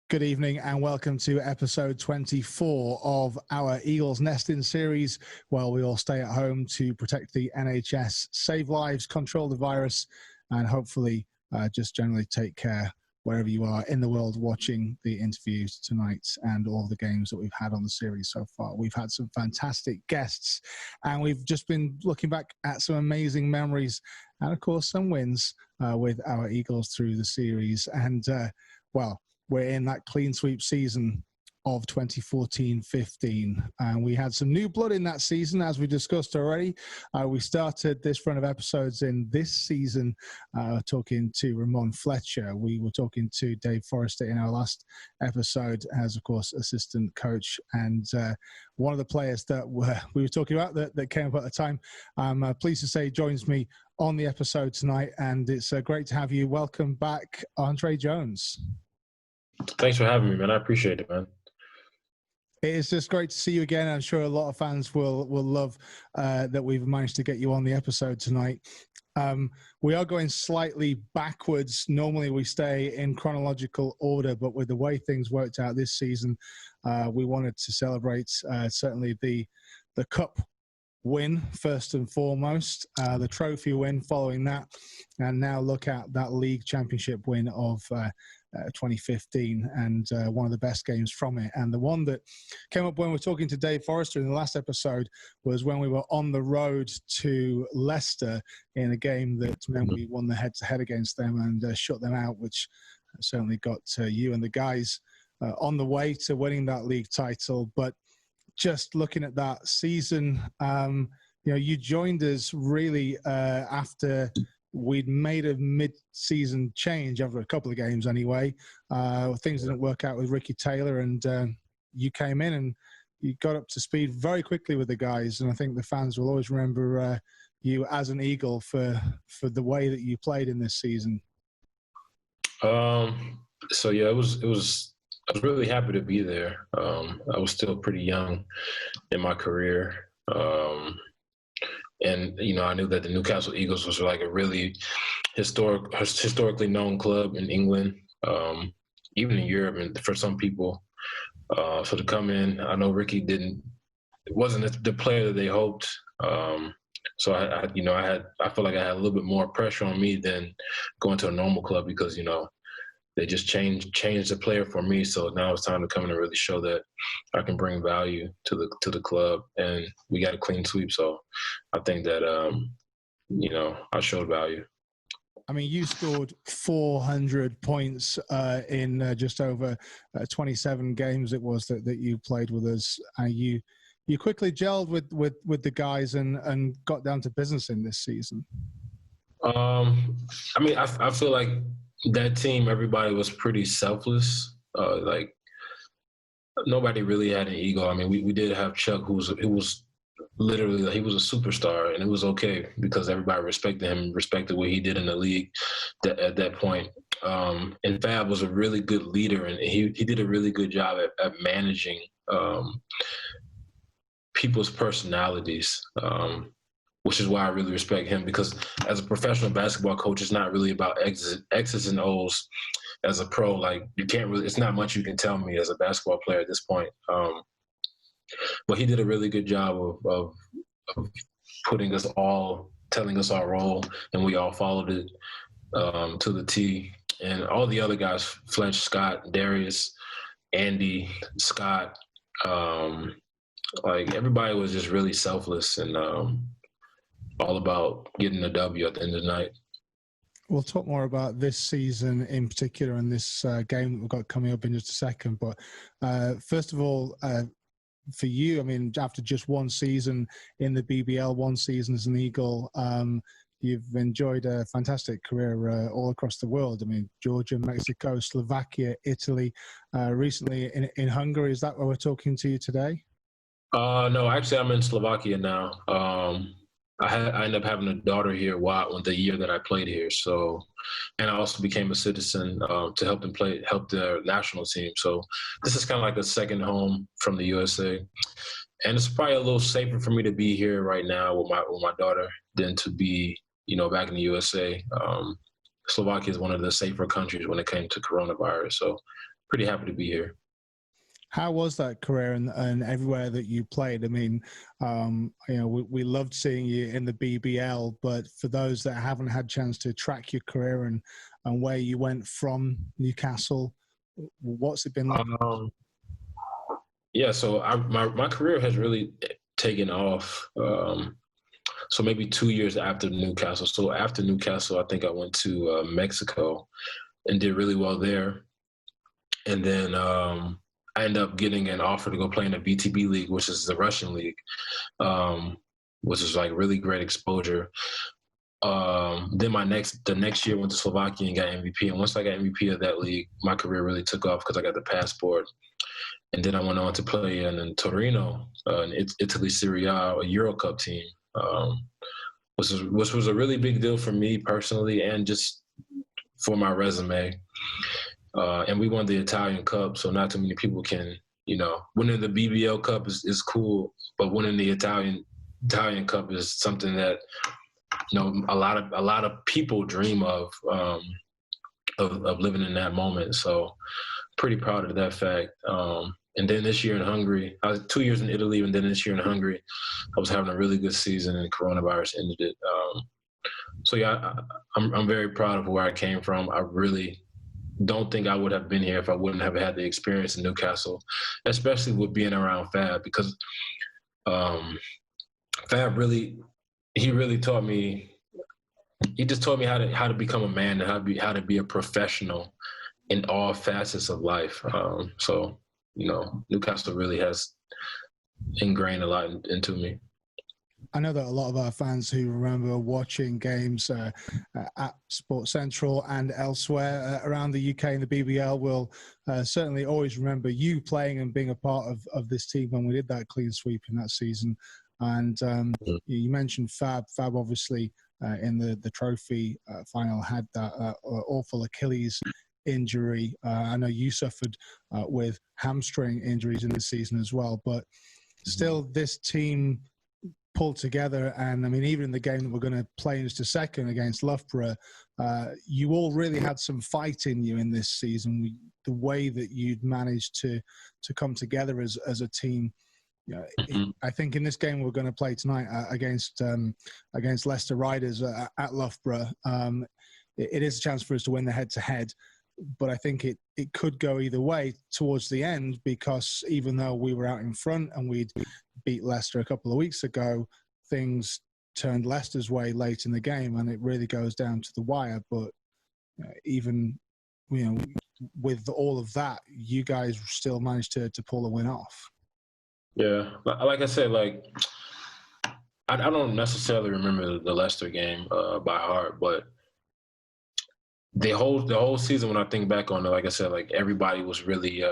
Good evening and welcome to episode 24 of our Eagles Nesting series, where we all stay at home to protect the NHS, save lives, control the virus, and hopefully just generally take care wherever you are in the world watching the interviews tonight and all the games that we've had on the series so far. We've had some fantastic guests and we've just been looking back at some amazing memories and, of course, some wins with our Eagles through the series. And, well, we're in that clean sweep season of 2014-15. And we had some new blood in that season, as we discussed already. We started this run of episodes in this season talking to Ramon Fletcher. We were talking to Dave Forrester in our last episode as, of course, assistant coach. And one of the players that we were talking about that came up at the time, I'm pleased to say joins me on the episode tonight. And it's great to have you. Welcome back, Andre Jones. Thanks for having me, man. I appreciate it, man. It is just great to see you again. I'm sure a lot of fans will love that we've managed to get you on the episode tonight. We are going slightly backwards. Normally we stay in chronological order, but with the way things worked out this season, we wanted to celebrate certainly the cup win first and foremost, the trophy win following that, and now look at that league championship win of 2015 and one of the best games from it. And the one that came up when we were talking to Dave Forrester in the last episode was when we were on the road to Leicester in a game that meant we won the head-to-head against them and shut them out, which certainly got you and the guys on the way to winning that league title. But just looking at that season, you joined us really after we'd made a mid-season change over a couple of games anyway. Things didn't work out with Ricky Taylor, and you came in and you got up to speed very quickly with the guys. And I think the fans will always remember you as an Eagle for the way that you played in this season. So yeah, I was really happy to be there. I was still pretty young in my career. And, I knew that the Newcastle Eagles was like a really historically known club in England, even in Europe, and for some people. So to come in, I know Ricky wasn't the player that they hoped. So I feel like I had a little bit more pressure on me than going to a normal club because, they just changed the player for me. So now it's time to come in and really show that I can bring value to the club, and we got a clean sweep. So I think that I showed value. I mean, you scored 400 points in just over 27 games it was that you played with us. You quickly gelled with the guys and got down to business in this season. I feel like that team, everybody was pretty selfless. Like nobody really had an ego. I mean, we did have Chuck, who was literally, he was a superstar, and it was okay because everybody respected him, respected what he did in the league at that point. And Fab was a really good leader, and he did a really good job at managing people's personalities. Which is why I really respect him, because as a professional basketball coach, it's not really about X's and O's. As a pro, like it's not much you can tell me as a basketball player at this point. But he did a really good job of telling us our role, and we all followed it to the T. And all the other guys, Fletch, Scott, Darius, Andy, Scott, like everybody was just really selfless and all about getting the W at the end of the night. We'll talk more about this season in particular and this game that we've got coming up in just a second. But first of all, for you, I mean, after just one season in the BBL, one season as an Eagle, you've enjoyed a fantastic career all across the world. I mean, Georgia, Mexico, Slovakia, Italy, recently in Hungary. Is that where we're talking to you today? No, actually, I'm in Slovakia now. I ended up having a daughter here the year that I played here. So, and I also became a citizen to help the national team. So this is kind of like a second home from the USA. And it's probably a little safer for me to be here right now with my daughter than to be, back in the USA. Slovakia is one of the safer countries when it came to coronavirus. So pretty happy to be here. How was that career and everywhere that you played? I mean, we loved seeing you in the BBL, but for those that haven't had a chance to track your career and where you went from Newcastle, what's it been like? Yeah, so my career has really taken off. So maybe 2 years after Newcastle. So after Newcastle, I think I went to Mexico and did really well there. And then I ended up getting an offer to go play in the BTB league, which is the Russian league, which is like really great exposure. Then the next year went to Slovakia and got MVP. And once I got MVP of that league, my career really took off because I got the passport. And then I went on to play in Torino, in Italy Serie A, a Euro Cup team, which was a really big deal for me personally and just for my resume. And we won the Italian Cup, so not too many people can, winning the BBL Cup is cool, but winning the Italian Cup is something that, a lot of people dream of living in that moment. So pretty proud of that fact. And then this year in Hungary, I was 2 years in Italy, and then this year in Hungary, I was having a really good season, and coronavirus ended it. So yeah, I'm very proud of where I came from. I really don't think I would have been here if I wouldn't have had the experience in Newcastle, especially with being around Fab, because Fab really taught me. He just taught me how to become a man and how to be a professional in all facets of life. So Newcastle really has ingrained a lot into me. I know that a lot of our fans who remember watching games at Sports Central and elsewhere around the UK and the BBL will certainly always remember you playing and being a part of this team when we did that clean sweep in that season. And you mentioned Fab. Fab obviously in the trophy final had that awful Achilles injury. I know you suffered with hamstring injuries in the season as well, but still this team pulled together. And I mean, even in the game that we're going to play in just a second against Loughborough, you all really had some fight in you in this season. The way that you'd managed to come together as a team. I think in this game we're going to play tonight against Leicester Riders at Loughborough, it is a chance for us to win the head-to-head. But I think it could go either way towards the end, because even though we were out in front and we'd beat Leicester a couple of weeks ago, things turned Leicester's way late in the game, and it really goes down to the wire. But even with all of that, you guys still managed to pull the win off. Yeah, like I said, I don't necessarily remember the Leicester game by heart, but the whole season, when I think back on it, like I said, everybody was really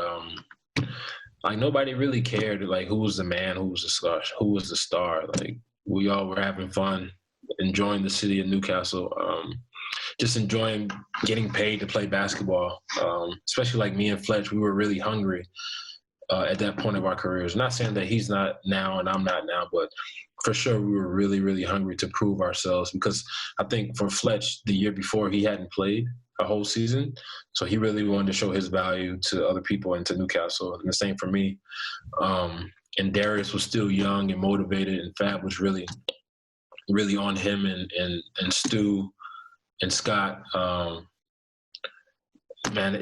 nobody really cared who was the man, who was the star. We all were having fun, enjoying the city of Newcastle, just enjoying getting paid to play basketball. Especially me and Fletch, we were really hungry at that point of our careers. Not saying that he's not now and I'm not now, but for sure we were really, really hungry to prove ourselves, because I think for Fletch, the year before, he hadn't played a whole season. So he really wanted to show his value to other people and to Newcastle. And the same for me. And Darius was still young and motivated, and Fab was really, really on him and Stu and Scott. Man,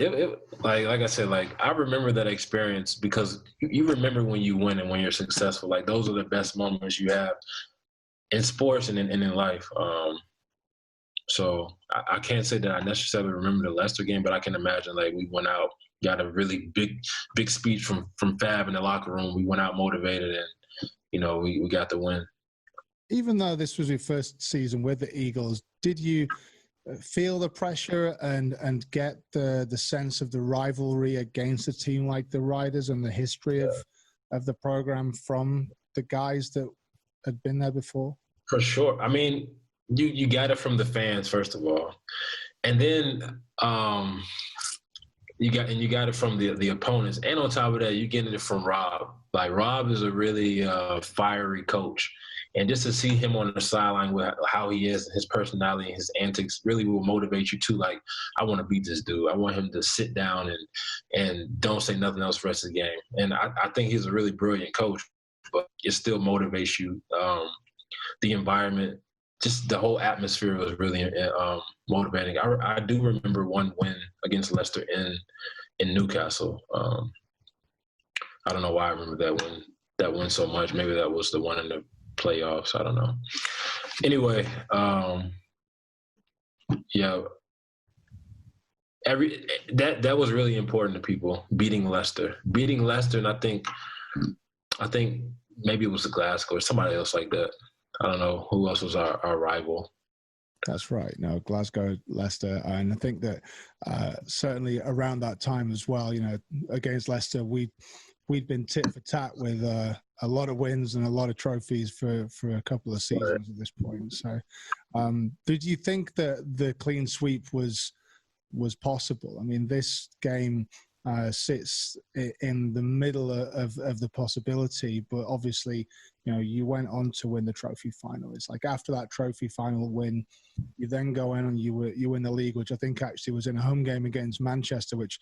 like I said, I remember that experience, because you remember when you win and when you're successful. Those are the best moments you have in sports and in life. So I can't say that I necessarily remember the Leicester game, but I can imagine we went out, got a really big speech from Fab in the locker room. We went out motivated, and we got the win. Even though this was your first season with the Eagles, did you feel the pressure and get the sense of the rivalry against a team like the Riders and the history of the program from the guys that had been there before? For sure. I mean, you got it from the fans, first of all, and then you got it from the opponents, and on top of that, you get it from Rob. Rob is a really fiery coach. And just to see him on the sideline with how he is, his personality and his antics really will motivate you too. Like, I want to beat this dude. I want him to sit down and don't say nothing else for the rest of the game. And I think he's a really brilliant coach, but it still motivates you. The environment, just the whole atmosphere was really motivating. I do remember one win against Leicester in Newcastle. I don't know why I remember that win so much. Maybe that was the one in the playoffs. I don't know. Anyway, yeah, that was really important to people. Beating Leicester, and I think maybe it was the Glasgow or somebody else like that. I don't know who else was our rival. That's right. No, Glasgow, Leicester, and I think that certainly around that time as well. Against Leicester, we'd been tit for tat with a lot of wins and a lot of trophies for a couple of seasons at this point. So, did you think that the clean sweep was possible? I mean, this game sits in the middle of the possibility, but obviously, you went on to win the trophy final. It's like after that trophy final win, you then go in and you win the league, which I think actually was in a home game against Manchester, which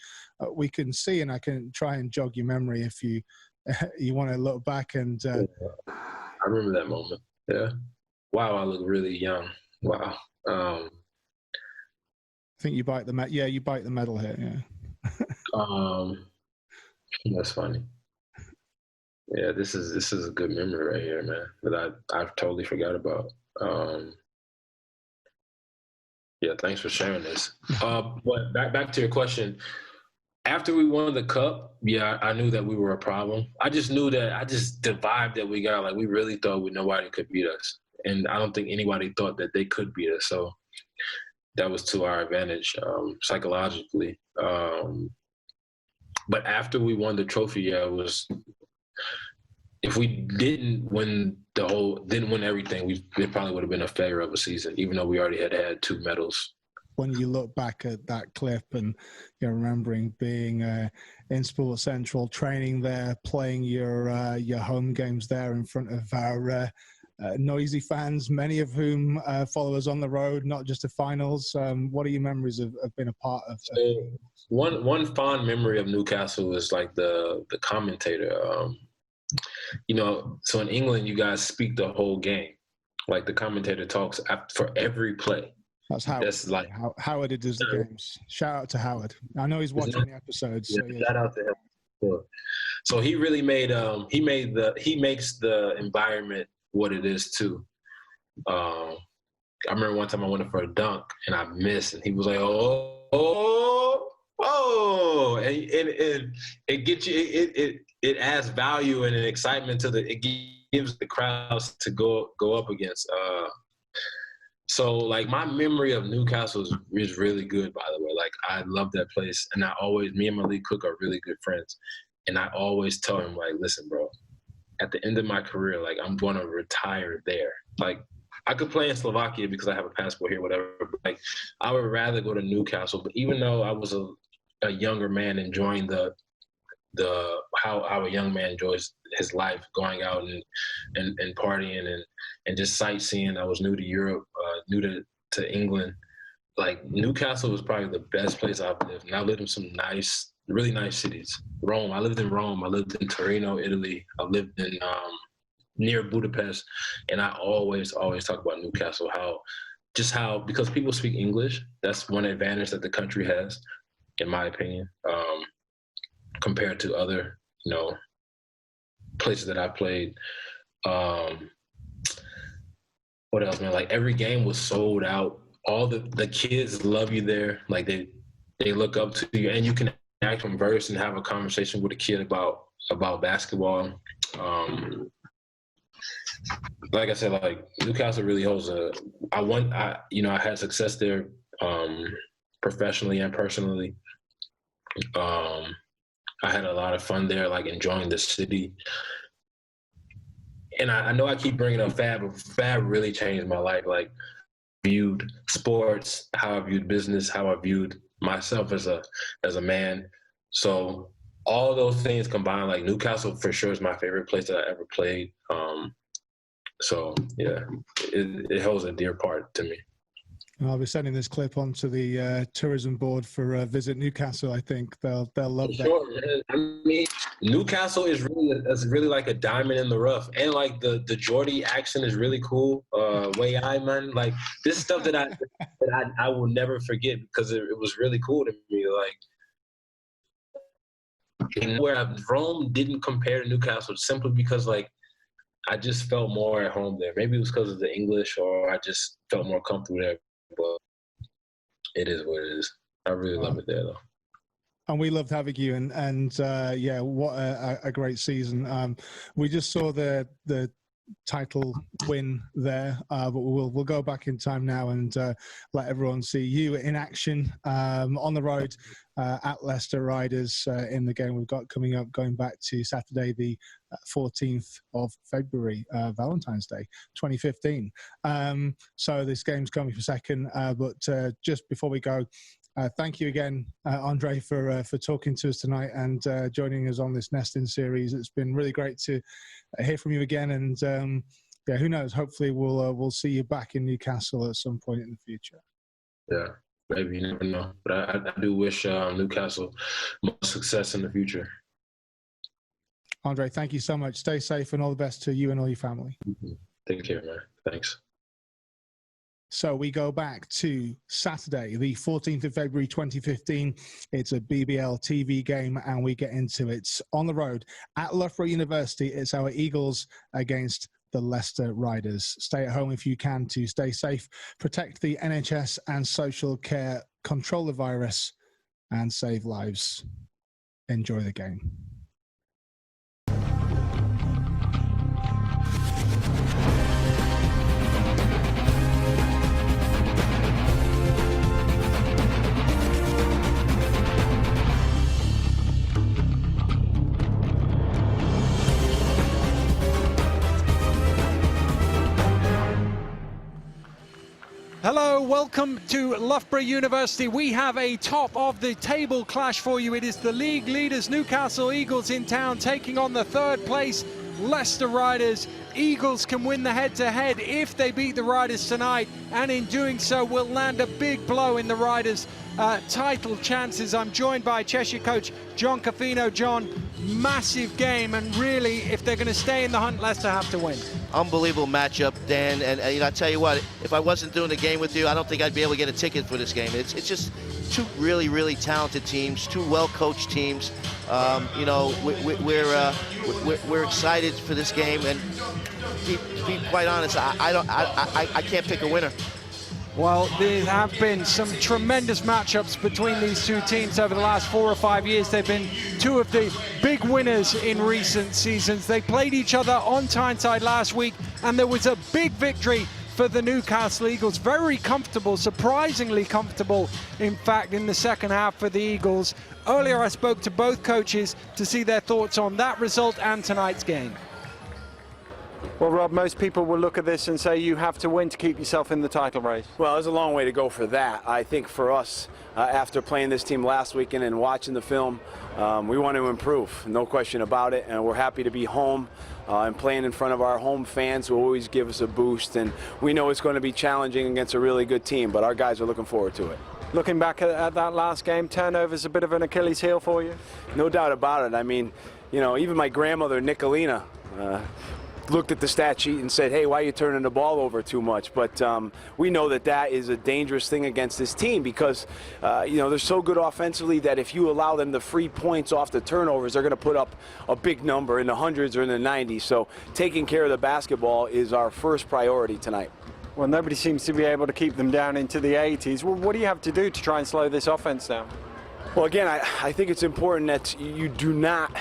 we can see, and I can try and jog your memory if you want to look back. And I remember that moment. Yeah. Wow, I look really young. Wow. I think you bite the medal here. Yeah. That's funny. Yeah, this is a good memory right here, man, that I've totally forgot about. Yeah, thanks for sharing this. But back to your question. After we won the cup, yeah, I knew that we were a problem. I just knew that the vibe that we got, like we really thought nobody could beat us. And I don't think anybody thought that they could beat us. So that was to our advantage psychologically. But after we won the trophy, yeah, it was. If we didn't win everything, it probably would have been a failure of a season, even though we already had 2 medals. When you look back at that clip and you're remembering being in Sports Central, training there, playing your home games there in front of our noisy fans, many of whom follow us on the road, not just to finals. What are your memories of being a part of? One fond memory of Newcastle is like the commentator. So in England, you guys speak the whole game. Like the commentator talks for every play. That's Howard. That's like Howard does the games. Shout out to Howard. I know he's watching the episodes. Yeah, so shout out to him. So he really he makes the environment what it is too. I remember one time I went for a dunk and I missed, and he was like, "Oh," and it gets you. It adds value and an excitement to it gives the crowds to go up against. So like my memory of Newcastle is really good, by the way. Like I love that place, and me and Malik Cook are really good friends, and I always tell him like, listen, bro, at the end of my career, like I'm going to retire there. Like I could play in Slovakia because I have a passport here, whatever. But, like I would rather go to Newcastle. But even though I was a younger man enjoying how a young man enjoys his life, going out and partying and just sightseeing. I was new to Europe, new to England. Like Newcastle was probably the best place I've lived. And I lived in some really nice cities. Rome. I lived in Rome. I lived in Torino, Italy. I lived in near Budapest. And I always talk about Newcastle, because people speak English. That's one advantage that the country has, in my opinion. Compared to other, places that I played. What else, man? Like every game was sold out. All the kids love you there. Like they look up to you, and you can act converse and have a conversation with a kid about basketball. Like I said, like Newcastle really holds I had success there, professionally and personally. I had a lot of fun there, like enjoying the city. And I know I keep bringing up Fab, but Fab really changed my life. Like viewed sports, how I viewed business, how I viewed myself as a man. So all those things combined, like Newcastle for sure is my favorite place that I ever played. So yeah, it holds a dear part to me. I'll be sending this clip onto the tourism board for Visit Newcastle. I think they'll love that. Sure, man. I mean, Newcastle is really like a diamond in the rough, and like the Geordie accent is really cool. Way I man, like this stuff that I will never forget because it was really cool to me. Like Rome didn't compare to Newcastle simply because like I just felt more at home there. Maybe it was because of the English, or I just felt more comfortable there. But it is what it is. I really love it there, though. And we loved having you, and yeah, what a great season. We just saw the title win there, but we'll go back in time now and let everyone see you in action on the road at Leicester Riders in the game we've got coming up, going back to Saturday the 14th of February, Valentine's Day 2015. So this game's coming for second, but just before we go, thank you again, Andre, for talking to us tonight and joining us on this Nesting series. It's been really great to hear from you again, and yeah, who knows? Hopefully, we'll see you back in Newcastle at some point in the future. Yeah, maybe, you never know. But I do wish Newcastle much success in the future. Andre, thank you so much. Stay safe, and all the best to you and all your family. Take care, man. Thanks. So we go back to Saturday, the 14th of February, 2015. It's a BBL TV game, and we get into it on the road at Loughborough University. It's our Eagles against the Leicester Riders. Stay at home if you can to stay safe, protect the NHS and social care, control the virus, and save lives. Enjoy the game. Hello, welcome to Loughborough University. We have a top of the table clash for you. It is the league leaders Newcastle Eagles in town taking on the third place Leicester Riders. Eagles can win the head-to-head if they beat the Riders tonight, and in doing so will land a big blow in the Riders' title chances. I'm joined by Cheshire coach John Caffino. John, massive game, and really, if they're going to stay in the hunt, Leicester have to win. Unbelievable matchup, Dan, and you know, I tell you what, if I wasn't doing the game with you, I don't think I'd be able to get a ticket for this game. It's just two really, really talented teams, two well-coached teams. You know, we're excited for this game, and to be quite honest, I can't pick a winner. Well, there have been some tremendous matchups between these two teams over the last 4 or 5 years. They've been two of the big winners in recent seasons. They played each other on Tyneside last week, and there was a big victory for the Newcastle Eagles. Very comfortable, surprisingly comfortable, in fact, in the second half for the Eagles. Earlier, I spoke to both coaches to see their thoughts on that result and tonight's game. Well, Rob, most people will look at this and say you have to win to keep yourself in the title race. Well, there's a long way to go for that. I think for us, after playing this team last weekend and watching the film, we want to improve, no question about it, and we're happy to be home and playing in front of our home fans who always give us a boost, and we know it's going to be challenging against a really good team, but our guys are looking forward to it. Looking back at that last game, turnovers a bit of an Achilles heel for you? No doubt about it. I mean, you know, even my grandmother, Nicolina, looked at the stat sheet and said, hey, why are you turning the ball over too much? But we know that that is a dangerous thing against this team because, you know, they're so good offensively that if you allow them the free points off the turnovers, they're going to put up a big number in the hundreds or in the 90s. So taking care of the basketball is our first priority tonight. Well, nobody seems to be able to keep them down into the 80s. Well, what do you have to do to try and slow this offense down? Well, again, I think it's important that you do not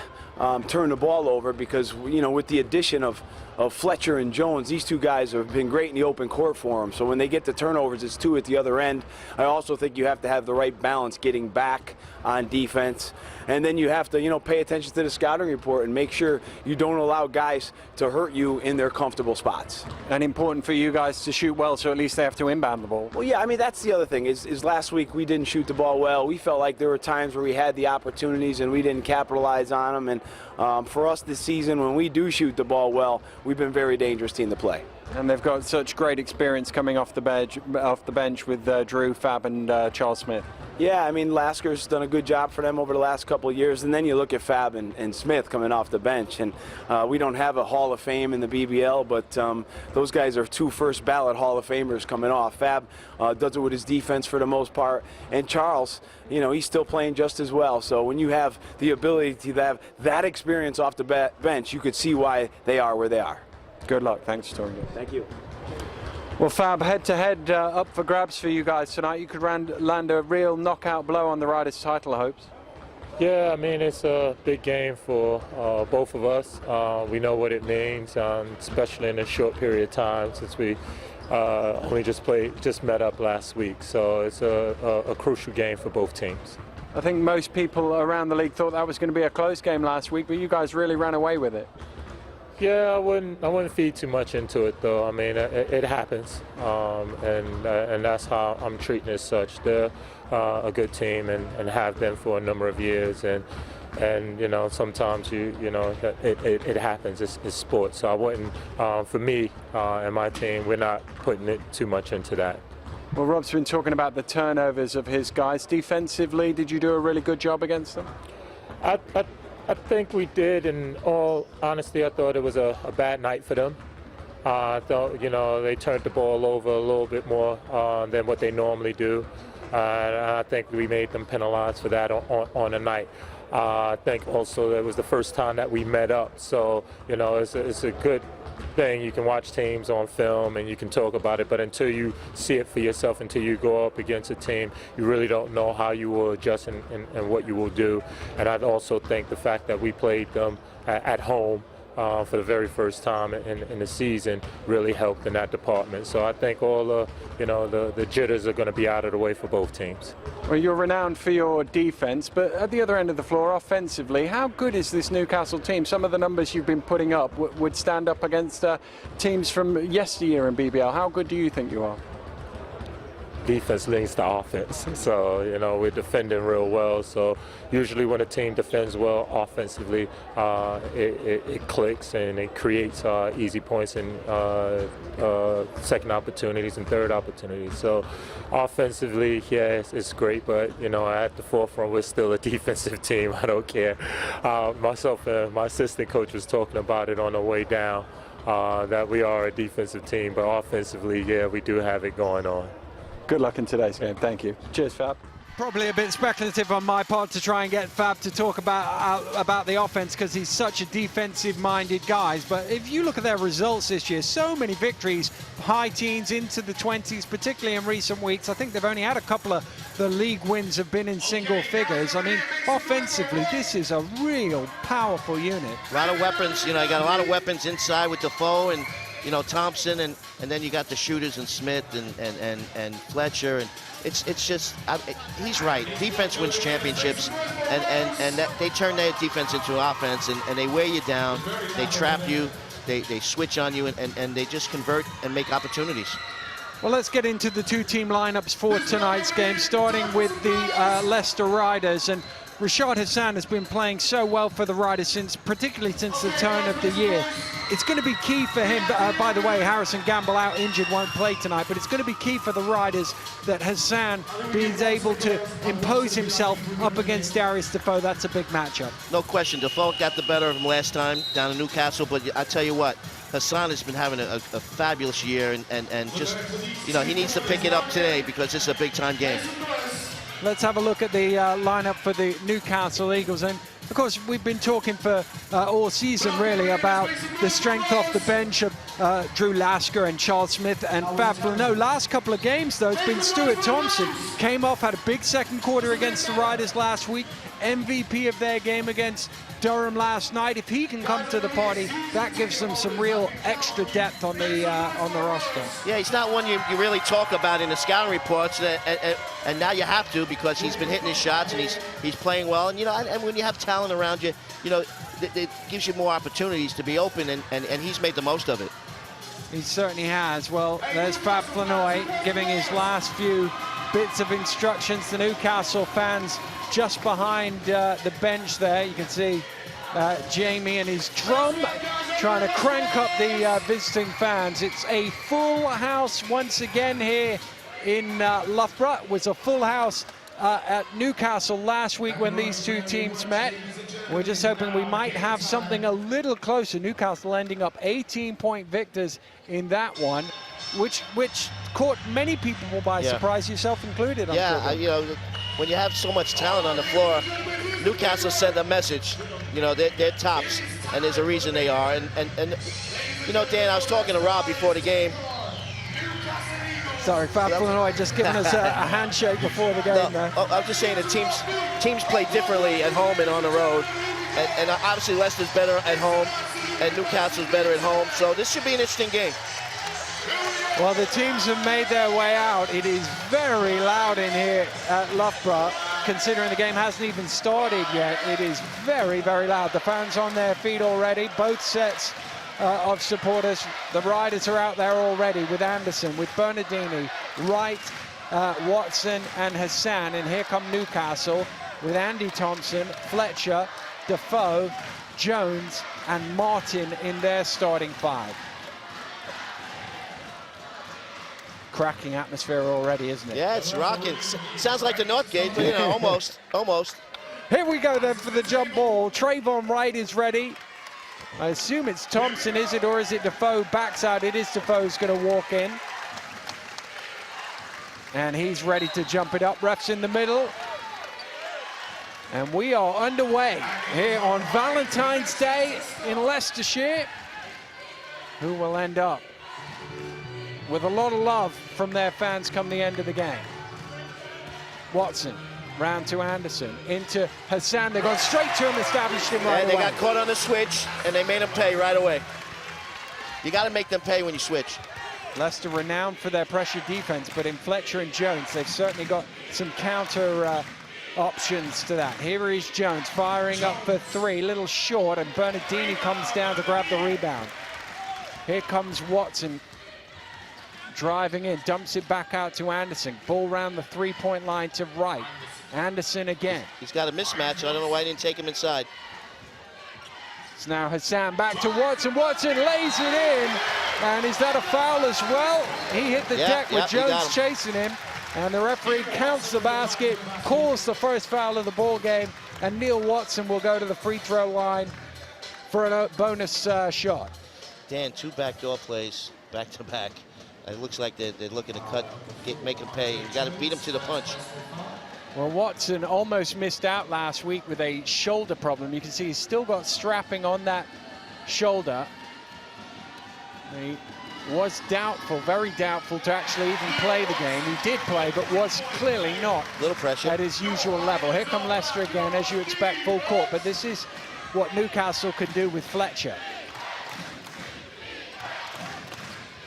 turn the ball over because, you know, with the addition of Fletcher and Jones, these two guys have been great in the open court for them. So when they get the turnovers, it's two at the other end. I also think you have to have the right balance getting back on defense. And then you have to, you know, pay attention to the scouting report and make sure you don't allow guys to hurt you in their comfortable spots. And important for you guys to shoot well, so at least they have to inbound the ball. Well, yeah, I mean, that's the other thing is last week we didn't shoot the ball well. We felt like there were times where we had the opportunities and we didn't capitalize on them. And for us this season, when we do shoot the ball well, we've been a very dangerous team to play. And they've got such great experience coming off the bench with Drew, Fab, and Charles Smith. Yeah, I mean, Lasker's done a good job for them over the last couple of years, and then you look at Fab and Smith coming off the bench, and we don't have a Hall of Fame in the BBL, but those guys are 2 first-ballot Hall of Famers coming off. Fab does it with his defense for the most part, and Charles, you know, he's still playing just as well. So when you have the ability to have that experience off the bench, you could see why they are where they are. Good luck. Thanks for talking. Thank you. Well, Fab, head-to-head up for grabs for you guys tonight. You could land a real knockout blow on the Riders' title hopes. Yeah, I mean, it's a big game for both of us. We know what it means, especially in a short period of time since we only just met up last week. So it's a crucial game for both teams. I think most people around the league thought that was going to be a close game last week, but you guys really ran away with it. Yeah, I wouldn't feed too much into it, though. I mean, it happens, and that's how I'm treating it as such. They're a good team and have been for a number of years, and you know, sometimes it happens. It's sports, so I wouldn't. For me and my team, we're not putting it too much into that. Well, Rob's been talking about the turnovers of his guys. Defensively, did you do a really good job against them? I think we did. In all honesty, I thought it was a bad night for them. I thought, you know, they turned the ball over a little bit more than what they normally do. And I think we made them penalized for that on a night. I think also that was the first time that we met up. So, you know, it's a good thing. You can watch teams on film and you can talk about it, but until you see it for yourself, until you go up against a team, you really don't know how you will adjust and what you will do. And I'd also think the fact that we played them at home for the very first time in the season really helped in that department. So I think all the jitters are going to be out of the way for both teams. Well, you're renowned for your defense, but at the other end of the floor, offensively, how good is this Newcastle team? Some of the numbers you've been putting up would stand up against teams from yesteryear in BBL. How good do you think you are? Defense leads to offense, so you know we're defending real well. So usually when a team defends well offensively, it clicks and it creates easy points and second opportunities and third opportunities. So offensively, yeah, it's great, but you know at the forefront we're still a defensive team. I don't care. Myself and my assistant coach was talking about it on the way down that we are a defensive team, but offensively, yeah, we do have it going on. Good luck in today's game. Thank you. Cheers, Fab. Probably a bit speculative on my part to try and get Fab to talk about the offense because he's such a defensive-minded guy. But if you look at their results this year, so many victories, high teens into the 20s, particularly in recent weeks. I think they've only had a couple of the league wins have been in single figures. I mean, offensively, this is a real powerful unit. A lot of weapons. You know, you got a lot of weapons inside with Defoe and, you know, Thompson, and then you got the shooters and Smith and Fletcher, and it's just he's right. Defense wins championships, and that, they turn their defense into offense, and they wear you down, they trap you, they switch on you, and they just convert and make opportunities. Well, let's get into the two-team lineups for tonight's game, starting with the Leicester Riders. And Rashad Hassan has been playing so well for the Riders, particularly since the turn of the year. It's going to be key for him. By the way, Harrison Gamble out injured, won't play tonight, but it's going to be key for the Riders that Hassan being able to impose himself up against Darius Defoe. That's a big matchup. No question. Defoe got the better of him last time down in Newcastle, but I tell you what, Hassan has been having a fabulous year, and just, you know, he needs to pick it up today because it's a big-time game. Let's have a look at the lineup for the Newcastle Eagles. And of course, we've been talking for all season really about the strength off the bench of Drew Lasker and Charles Smith and Fab Flano. Last couple of games, though, it's been Stuart Thompson. Came off, had a big second quarter against the Riders last week. MVP of their game against Durham last night. If he can come to the party, that gives them some real extra depth on the roster. Yeah, he's not one you really talk about in the scouting reports, and now you have to because he's been hitting his shots and he's playing well. And you know, and when you have talent around you, you know, it gives you more opportunities to be open, and he's made the most of it. He certainly has. Well, there's Fab Flanoy giving his last few bits of instructions to Newcastle fans just behind the bench there. You can see Jamie and his drum trying to crank up the visiting fans. It's a full house once again here in Loughborough. It was a full house at Newcastle last week when these two teams met. We're just hoping we might have something a little closer. Newcastle ending up 18-point victors in that one, which caught many people by surprise, yourself included. You know, when you have so much talent on the floor, Newcastle sent a message. You know, they're tops, and there's a reason they are. And you know, Dan, I was talking to Rob before the game. Sorry, Fab Flanoy just giving us a handshake before the game. No, I'm just saying that teams play differently at home and on the road. And obviously Leicester's better at home, and Newcastle's better at home. So this should be an interesting game. Well, the teams have made their way out. It is very loud in here at Loughborough, considering the game hasn't even started yet. It is very, very loud. The fans on their feet already, both sets of supporters. The riders are out there already with Anderson, with Bernardini, Wright, Watson and Hassan. And here come Newcastle with Andy Thompson, Fletcher, Defoe, Jones and Martin in their starting five. Cracking atmosphere already, isn't it? Yeah, it's rocking. Sounds like the Northgate, but you know, almost. Here we go then for the jump ball. Trayvon Wright is ready. I assume it's Thompson, is it, or is it Defoe? Backs out. It is Defoe who's going to walk in. And he's ready to jump it up. Ref's in the middle. And we are underway here on Valentine's Day in Leicestershire. Who will end up with a lot of love from their fans come the end of the game? Watson. Round to Anderson, into Hassan. They've gone straight to him, established him right away. They got caught on the switch, and they made him pay right away. You got to make them pay when you switch. Leicester renowned for their pressure defense, but in Fletcher and Jones, they've certainly got some counter options to that. Here is Jones firing up for three, little short, and Bernardini comes down to grab the rebound. Here comes Watson. Driving in, dumps it back out to Anderson. Ball round the three-point line to Wright. Anderson again. He's got a mismatch. I don't know why he didn't take him inside. It's now Hassan back to Watson. Watson lays it in. And is that a foul as well? He hit the deck with Jones chasing him. And the referee counts the basket, calls the first foul of the ball game. And Neil Watson will go to the free throw line for a bonus shot. Dan, two backdoor plays back to back. It looks like they're looking to make him pay. You got to beat him to the punch. Well, Watson almost missed out last week with a shoulder problem. You can see he's still got strapping on that shoulder. He was doubtful, very doubtful to actually even play the game. He did play, but was clearly not little pressure at his usual level. Here come Leicester again, as you expect, full court. But this is what Newcastle can do with Fletcher.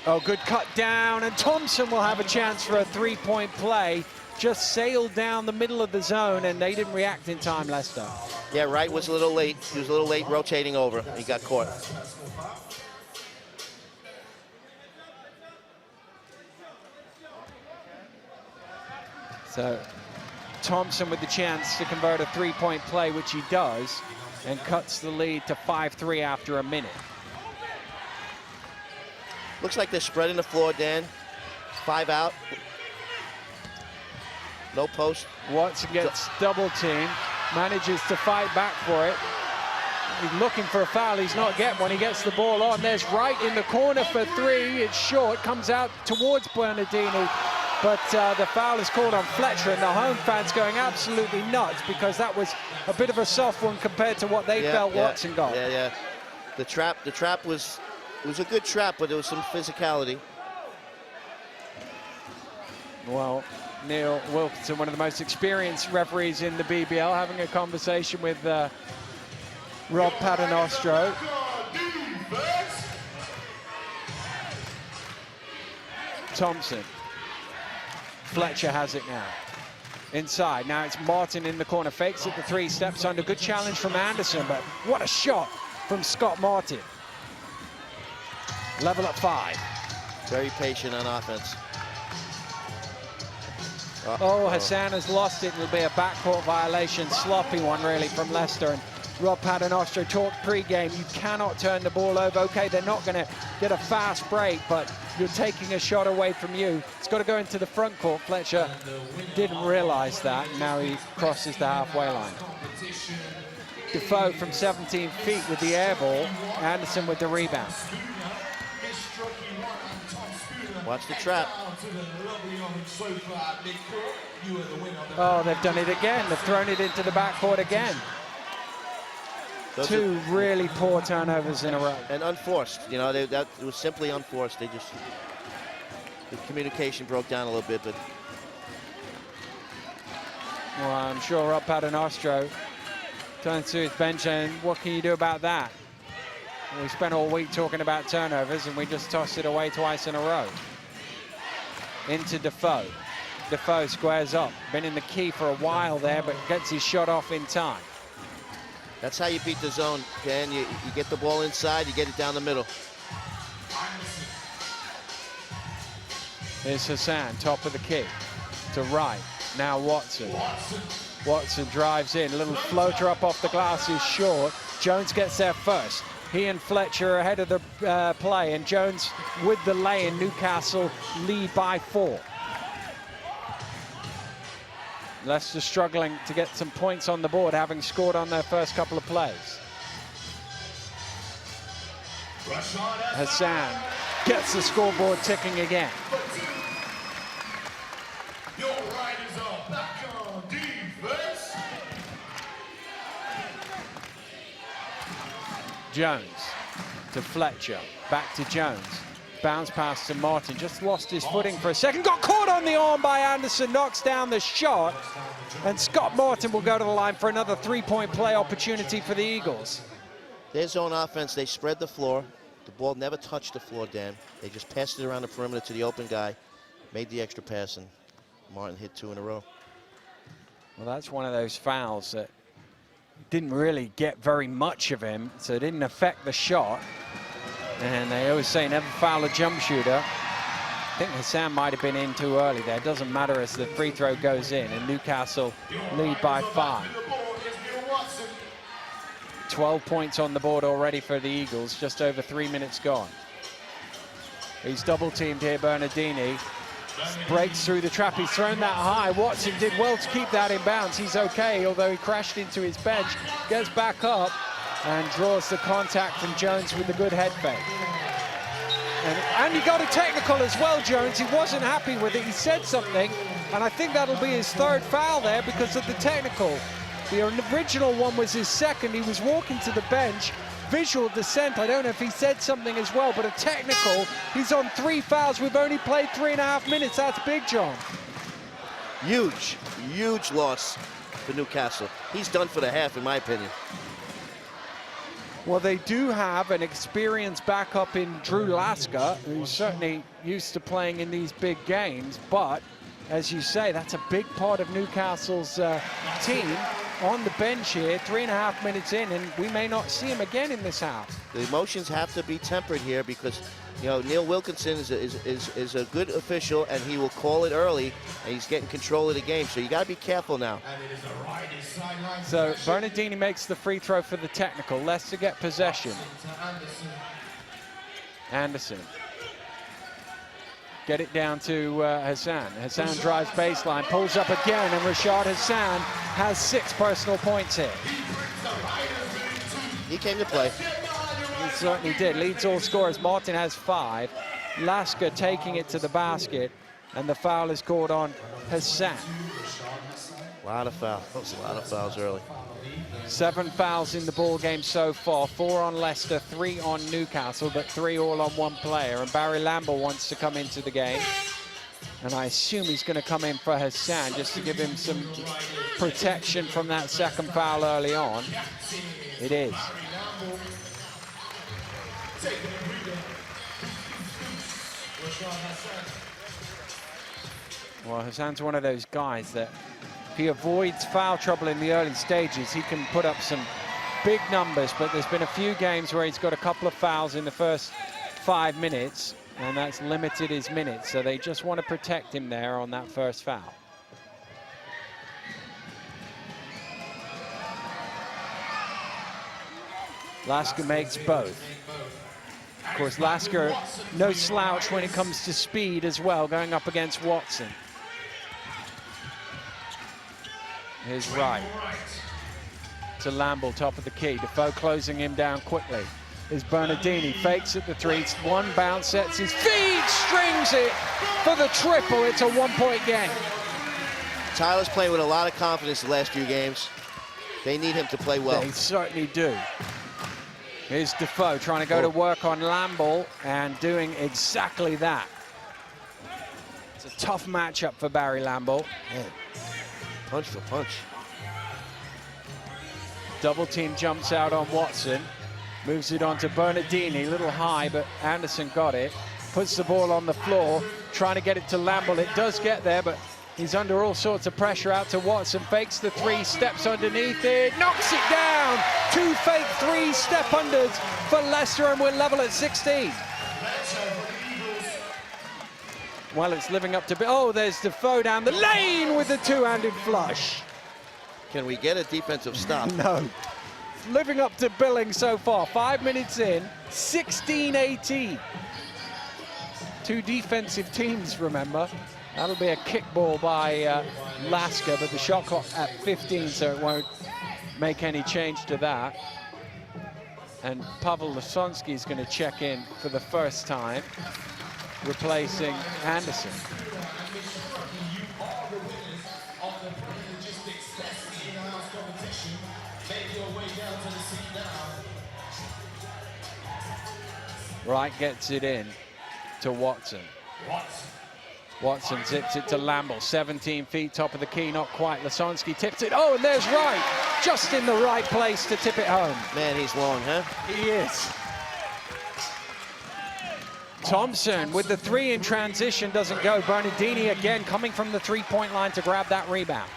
Oh, good cut down, and Thompson will have a chance for a three-point play. Just sailed down the middle of the zone, and they didn't react in time, Leicester. Yeah, Wright was a little late. He was a little late rotating over. He got caught. So Thompson with the chance to convert a three-point play, which he does, and cuts the lead to 5-3 after a minute. Looks like they're spreading the floor, Dan. 5 out. No post. Watson gets double teamed, manages to fight back for it. He's looking for a foul, he's not getting one. He gets the ball on. There's Wright in the corner for three. It's short, comes out towards Bernardini, but the foul is called on Fletcher, and the home fans going absolutely nuts because that was a bit of a soft one compared to what they felt Watson got. Yeah. The trap was a good trap, but there was some physicality. Well, Neil Wilkinson, one of the most experienced referees in the BBL, having a conversation with Rob Paternostro. Thompson. Fletcher has it now. Inside. Now it's Martin in the corner. Fakes it, the three, steps under. Good challenge from Anderson, but what a shot from Scott Martin. Level at 5. Very patient on offense. Oh, Hassan has lost it. It'll be a backcourt violation, sloppy one really from Leicester. And Rob Paternoster talked pre-game, you cannot turn the ball over. Okay, they're not going to get a fast break, but you're taking a shot away from you. It's got to go into the front court. Fletcher didn't realize that. Now he crosses the halfway line. Defoe from 17 feet with the air ball. Anderson with the rebound. Watch the trap. Oh, they've done it again. They've thrown it into the backcourt again. Two really poor turnovers in a row. And unforced, you know, that was simply unforced. The communication broke down a little bit, but. Well, I'm sure Rob Paternoster turns to his bench and what can you do about that? We spent all week talking about turnovers and we just tossed it away twice in a row. Into Defoe. Defoe squares up. Been in the key for a while there, but gets his shot off in time. That's how you beat the zone, Dan. You get the ball inside, you get it down the middle. Here's Hassan, top of the key. To right. Now Watson. Watson drives in. A little floater up off the glass is short. Jones gets there first. He and Fletcher are ahead of the play, and Jones with the lay-in. Newcastle lead by 4. Leicester struggling to get some points on the board, having scored on their first couple of plays. Hassan gets the scoreboard ticking again. Jones to Fletcher, back to Jones. Bounce pass to Martin, just lost his footing for a second. Got caught on the arm by Anderson, knocks down the shot. And Scott Martin will go to the line for another 3-point play opportunity for the Eagles. Their zone offense, they spread the floor. The ball never touched the floor, Dan. They just passed it around the perimeter to the open guy, made the extra pass, and Martin hit 2 in a row. Well, that's one of those fouls that didn't really get very much of him, so it didn't affect the shot. And they always say never foul a jump shooter. I think Hassan might have been in too early there. It doesn't matter as the free throw goes in, and Newcastle lead by 5. 12 points on the board already for the Eagles, just over 3 minutes gone. He's double teamed here, Bernardini. Breaks through the trap, he's thrown that high. Watson did well to keep that in bounds. He's okay, although he crashed into his bench. Gets back up and draws the contact from Jones with a good head fake. And he got a technical as well, Jones. He wasn't happy with it. He said something, and I think that'll be his 3rd foul there because of the technical. The original one was his 2nd. He was walking to the bench. Visual dissent. I don't know if he said something as well, but a technical. He's on 3 fouls. We've only played 3.5 minutes. That's big, John. Huge, huge loss for Newcastle. He's done for the half, in my opinion. Well, they do have an experienced backup in Drew Lasker, who's certainly used to playing in these big games. But, as you say, that's a big part of Newcastle's team on the bench here, 3.5 minutes in, and we may not see him again in this half. The emotions have to be tempered here because, you know, Neil Wilkinson is a good official, and he will call it early, and he's getting control of the game. So you got to be careful now. So Bernardini makes the free throw for the technical. Leicester get possession. Anderson. Get it down to Hassan. Hassan drives baseline, pulls up again, and Rashad Hassan has 6 personal points here. He came to play. He certainly did. Leads all scorers. Martin has 5. Lasker taking it to the basket, and the foul is called on Hassan. A lot of fouls. That was a lot of fouls early. 7 fouls in the ball game so far. 4 on Leicester, 3 on Newcastle, but 3 all on one player. And Barry Lambert wants to come into the game. And I assume he's going to come in for Hassan just to give him some protection from that 2nd foul early on. It is. Well, Hassan's one of those guys that if he avoids foul trouble in the early stages, he can put up some big numbers, but there's been a few games where he's got a couple of fouls in the first 5 minutes, and that's limited his minutes, so they just want to protect him there on that first foul. Lasker makes both. Of course, Lasker, no slouch when it comes to speed as well, going up against Watson. Here's Wright to Lamble, top of the key. Defoe closing him down quickly. Is Bernardini, fakes at the three, one bounce, sets his feet, strings it for the triple. It's a 1-point game. Tyler's playing with a lot of confidence the last few games. They need him to play well. They certainly do. Here's Defoe trying to go to work on Lamble and doing exactly that. It's a tough matchup for Barry Lamble. Man. Punch for punch. Double team jumps out on Watson. Moves it on to Bernardini, a little high, but Anderson got it. Puts the ball on the floor, trying to get it to Lamble. It does get there, but he's under all sorts of pressure. Out to Watson, fakes the three, steps underneath it, knocks it down. 2 fake 3 step unders for Leicester, and we're level at 16. Well, it's living up to... Oh, there's Defoe down the lane with the two-handed flush. Can we get a defensive stop? No. Living up to billing so far. 5 minutes in, 16-18. 2 defensive teams, remember. That'll be a kickball by Lasker, but the shot clock at 15, so it won't make any change to that. And Pavel Lasonsky is going to check in for the first time, replacing Anderson. Wright gets it in to Watson. Watson zips it to Lamble, 17 feet, top of the key, not quite. Lasonsky tips it. Oh, and there's Wright, just in the right place to tip it home. Man, he's long, huh? He is. Thompson with the 3 in transition doesn't go. Bernardini again coming from the 3-point line to grab that rebound.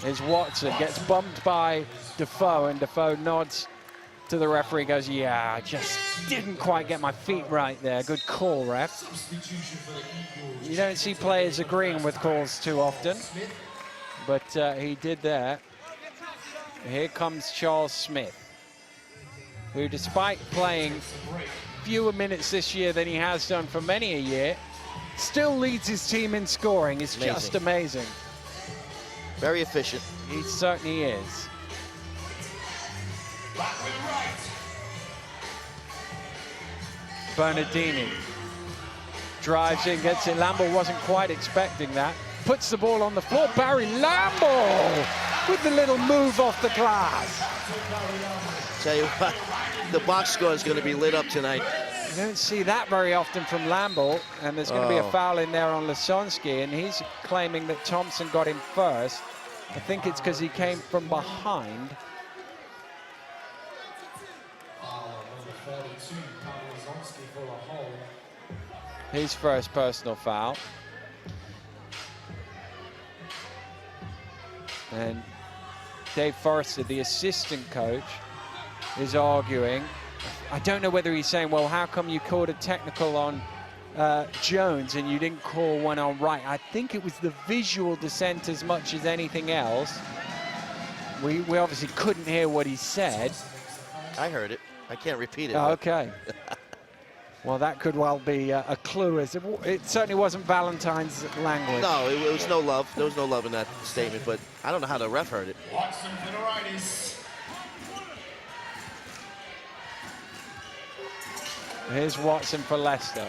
Here's Watson, gets bumped by Defoe, and Defoe nods to the referee, goes, yeah, I just didn't quite get my feet right there. Good call, ref. You don't see players agreeing with calls too often, but he did that. Here comes Charles Smith, who, despite playing fewer minutes this year than he has done for many a year, still leads his team in scoring. It's just amazing. Very efficient. He certainly is. Bernardini drives in, gets it. Lamble wasn't quite expecting that. Puts the ball on the floor. Barry Lamble with the little move off the glass. Tell you what, the box score is going to be lit up tonight. You don't see that very often from Lamble, and there's going to be a foul in there on Lasonsky, and he's claiming that Thompson got him first. I think it's because he came from behind. His first personal foul. And Dave Forrester, the assistant coach, is arguing. I don't know whether he's saying, well, how come you called a technical on Jones and you didn't call one on Wright? I think it was the visual dissent as much as anything else. We obviously couldn't hear what he said. I heard it. I can't repeat it. Oh, okay. Well, that could well be a clue. As it certainly wasn't Valentine's language. No, it was no love. There was no love in that statement, but I don't know how the ref heard it. Watson for the righties. Here's Watson for Leicester.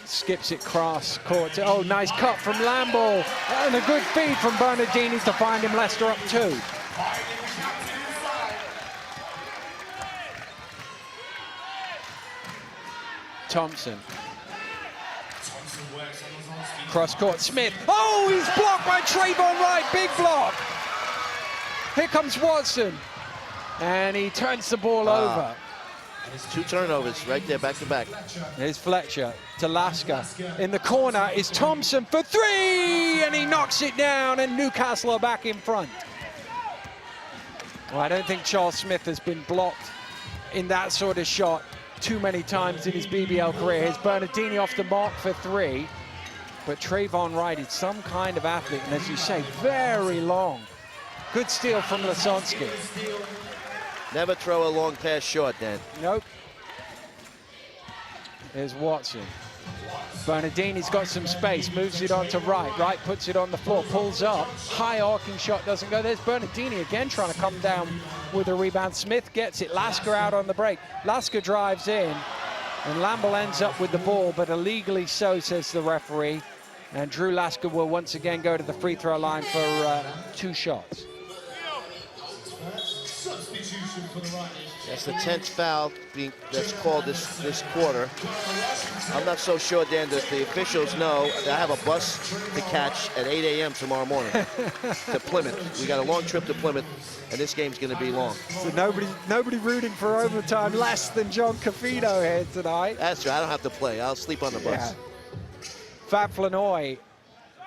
Skips it cross court. Oh, nice cut from Lamble. And a good feed from Bernardini to find him. Leicester up 2. Thompson. Cross court, Smith. Oh, he's blocked by Trayvon Wright. Big block. Here comes Watson. And he turns the ball over. 2 turnovers right there, back to back. Here's Fletcher to Lasker. In the corner is Thompson for 3, and he knocks it down, and Newcastle are back in front. Well, I don't think Charles Smith has been blocked in that sort of shot too many times in his BBL career. Here's Bernardini off the mark for 3, but Trayvon Wright is some kind of athlete, and as you say, very long. Good steal from Lasonsky. Never throw a long pass short, Dan. Nope. Here's Watson. Bernardini's got some space, moves it on to Wright. Wright puts it on the floor, pulls up. High arcing shot doesn't go. There's Bernardini again trying to come down with a rebound. Smith gets it. Lasker out on the break. Lasker drives in, and Lamble ends up with the ball, but illegally so, says the referee. And Drew Lasker will once again go to the free throw line for 2 shots. Substitution for the Riders. That's the 10th foul that's called this quarter. I'm not so sure, Dan, that the officials know that I have a bus to catch at 8 a.m. tomorrow morning to Plymouth. We got a long trip to Plymouth, and this game's going to be long. So nobody rooting for overtime less than John Cafino here tonight. That's right. I don't have to play. I'll sleep on the bus. Yeah. Fab Flanoy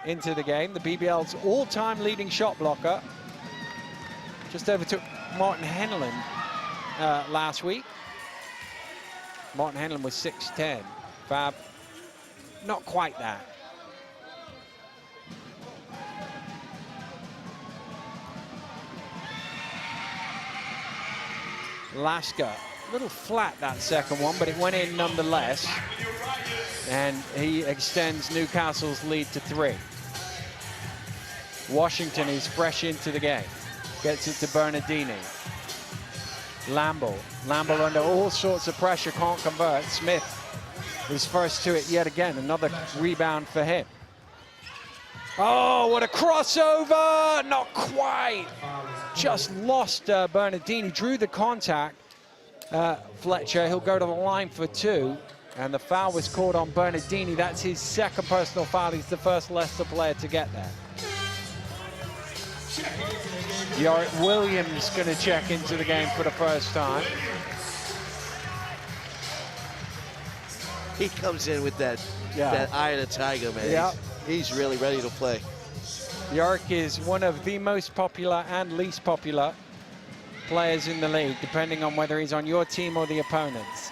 into the game, the BBL's all-time leading shot blocker. Just overtook Martin Henlon last week. Martin Henlon was 6'10". Fab, not quite that. Lasker, a little flat that second one, but it went in nonetheless. And he extends Newcastle's lead to 3. Washington is fresh into the game. Gets it to Bernardini. Lamble under all sorts of pressure, can't convert. Smith is first to it yet again. Another rebound for him. Oh, what a crossover! Not quite. Just lost Bernardini. Drew the contact. Fletcher, he'll go to the line for 2. And the foul was called on Bernardini. That's his second personal foul. He's the first Leicester player to get there. Yorick Williams going to check into the game for the first time. He comes in with that eye of the tiger, man. Yeah. He's really ready to play. Yorick is one of the most popular and least popular players in the league, depending on whether he's on your team or the opponent's.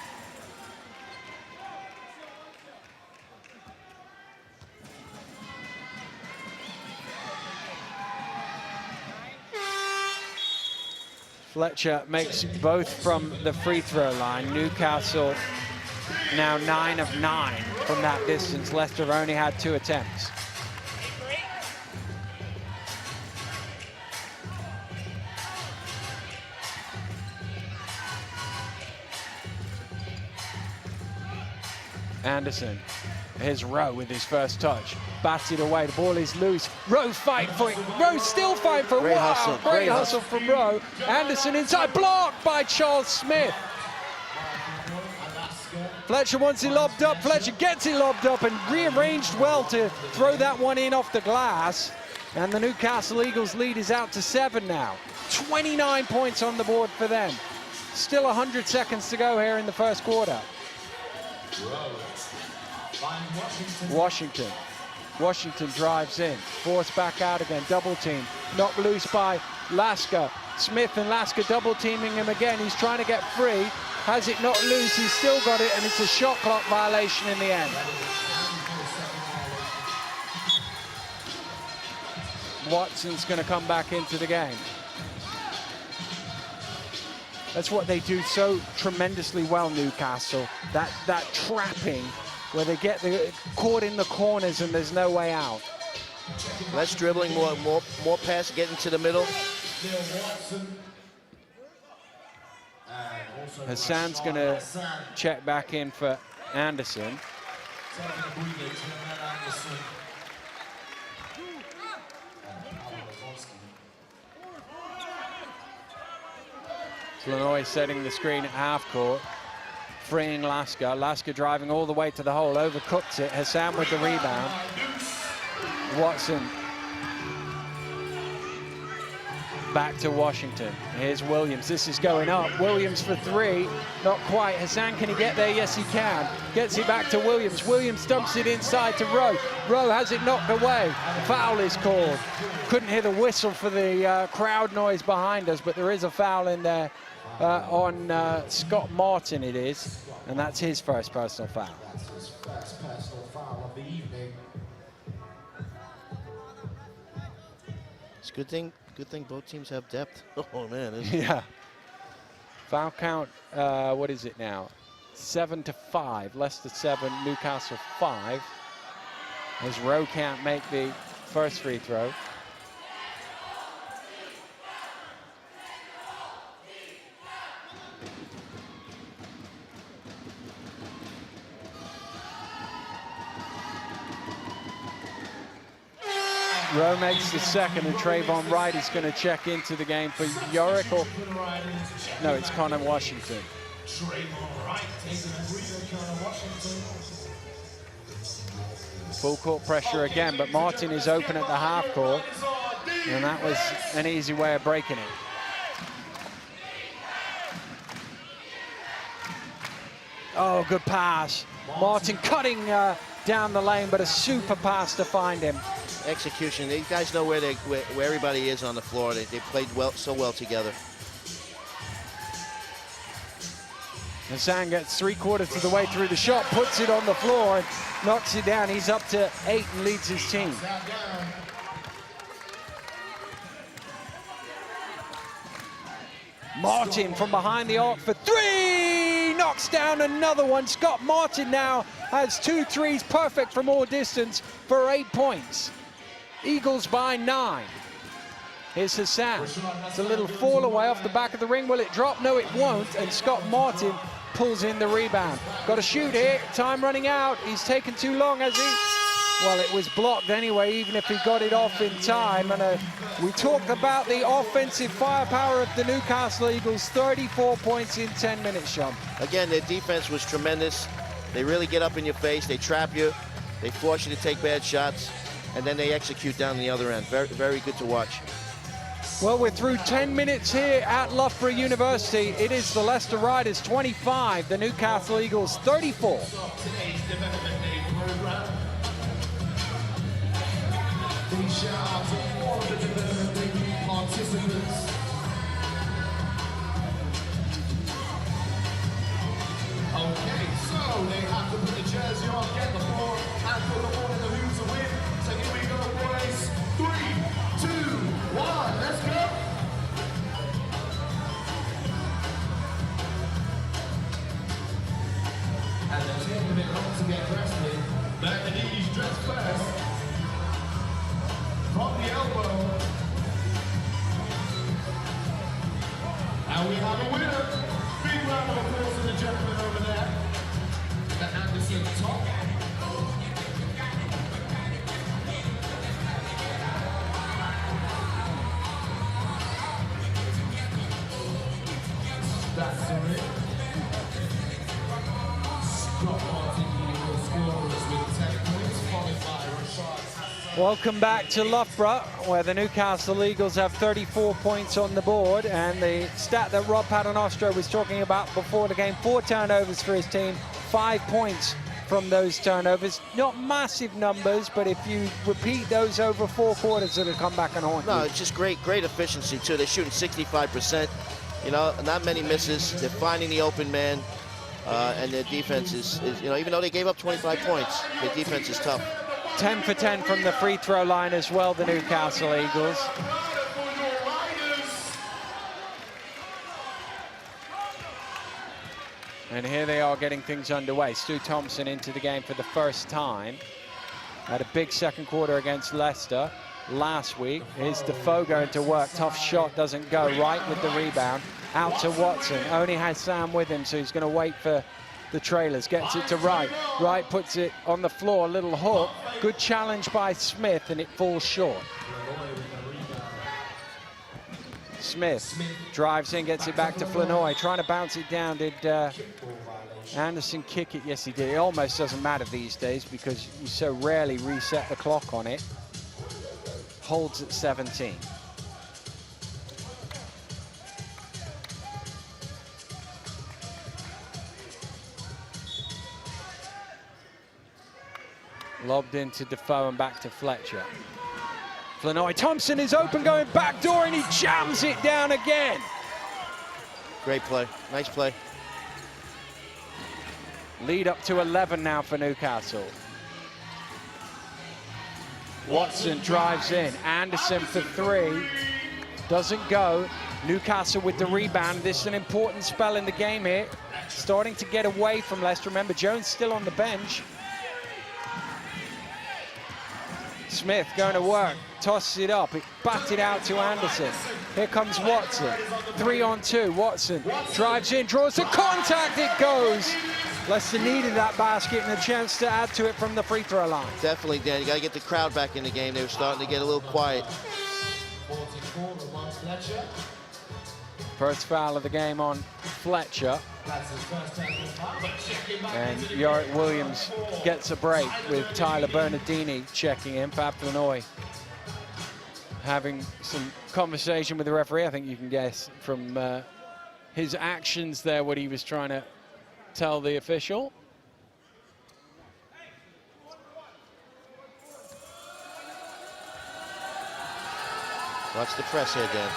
Fletcher makes both from the free throw line. Newcastle now 9 of 9 from that distance. Leicester have only had 2 attempts. Anderson, here's Rowe with his first touch. Batted away, the ball is loose. Rowe fighting for it. Rowe still fighting for it. Great wow, hustle. great hustle from Rowe. Anderson inside, blocked by Charles Smith. Fletcher wants it lobbed up. Fletcher gets it lobbed up and rearranged well to throw that one in off the glass. And the Newcastle Eagles lead is out to 7 now. 29 points on the board for them. Still 100 seconds to go here in the first quarter. Washington drives in, forced back out again, double team, knocked loose by Lasker. Smith and Lasker double teaming him again. He's trying to get free, has it knocked loose, he's still got it, and it's a shot clock violation in the end. Watson's going to come back into the game. That's what they do so tremendously well, Newcastle. That trapping where they get caught in the corners and there's no way out. Less dribbling, more pass, getting to the middle. Hassan's going to check back in for Anderson. Flanoy setting the screen at half court, freeing Lasker. Lasker driving all the way to the hole, overcooks it. Hassan with the rebound. Watson. Back to Washington. Here's Williams. This is going up. Williams for 3. Not quite. Hassan, can he get there? Yes, he can. Gets it back to Williams. Williams dumps it inside to Rowe. Rowe has it knocked away. Foul is called. Couldn't hear the whistle for the crowd noise behind us, but there is a foul in there on Scott Martin, it is. And that's his first personal foul. That's his first personal foul of the evening. It's a good thing Good thing both teams have depth. Oh, man. Yeah. Foul count, what is it now? 7-5. Leicester 7, Newcastle 5. As Rowe can't make the first free throw. Rowe makes the second, and Trayvon Wright is going to check into the game for Yorick. Or no, it's Connor Washington. Full court pressure again, but Martin is open at the half court, and that was an easy way of breaking it. Oh, good pass. Martin cutting down the lane, but a super pass to find him. Execution. These guys know where everybody is on the floor. They played so well together. Hassan gets 3/4 of the way through the shot, puts it on the floor and knocks it down. He's up to 8 and leads his team. Martin from behind the arc for 3, knocks down another one. Scott Martin now has 2 threes, perfect from all distance for 8 points. Eagles by 9. Here's Hassan. It's a little fall away off the back of the ring. Will it drop? No, it won't. And Scott Martin pulls in the rebound. Got to shoot here. Time running out. He's taken too long, has he? Well, it was blocked anyway, even if he got it off in time. And we talked about the offensive firepower of the Newcastle Eagles. 34 points in 10 minutes, Sean. Again, their defense was tremendous. They really get up in your face. They trap you. They force you to take bad shots. And then they execute down the other end. Very, very good to watch. Well, we're through 10 minutes here at Loughborough University. It is the Leicester Riders 25, the Newcastle Eagles 34. Okay, so they have to put the jersey on, get the ball, and put the ball in the hoop to win. So here we go, boys. 3, 2, 1, let's go. And they're taking a bit long to get dressed in. Bernardini's dressed first. From the elbow. And we have a winner. Big round of applause to the gentleman over there. The Anderson top. That's it. Scott Martin, Eagle scorers with 10 points, followed by Rashad. Welcome back to Loughborough, where the Newcastle Eagles have 34 points on the board. And the stat that Rob Paternostro was talking about before the game, 4 turnovers for his team, 5 points from those turnovers. Not massive numbers, but if you repeat those over 4 quarters, it'll come back and haunt you. No, it's just great efficiency, too. They're shooting 65%. You know, not many misses. They're finding the open man. And their defense is, you know, even though they gave up 25 points, their defense is tough. 10 for 10 from the free throw line as well, the Newcastle Eagles. And here they are getting things underway. Stu Thompson into the game for the first time. Had a big second quarter against Leicester last week. Here's Defoe going to work. Tough shot, doesn't go. Right with the rebound. Out to Watson. Only has Sam with him, so he's going to wait for the trailers. Gets it to Wright. Wright puts it on the floor. Little hook. Good challenge by Smith, and it falls short. Smith drives in, gets it back to Flanoy. Trying to bounce it down. Did Anderson kick it? Yes, he did. It almost doesn't matter these days because you so rarely reset the clock on it. Holds at 17. Lobbed into Defoe and back to Fletcher. Flanoy Thompson is open, going back door, and he jams it down again. Great play. Nice play. Lead up to 11 now for Newcastle. Watson drives in. Anderson for 3. Doesn't go. Newcastle with the rebound. This is an important spell in the game here. Starting to get away from Leicester. Remember, Jones still on the bench. Smith going to work. Tosses it up. It batted out to Anderson. Here comes Watson. 3-on-2. Watson drives in, draws the contact. It goes. Leicester needed that basket and a chance to add to it from the free throw line. Definitely, Dan. You got to get the crowd back in the game. They were starting to get a little quiet. First foul of the game on Fletcher. And Yorick Williams gets a break with Tyler Bernardini checking in. Fab Flanoy having some conversation with the referee. I think you can guess from his actions there what he was trying to tell the official. Watch the press here, Dan.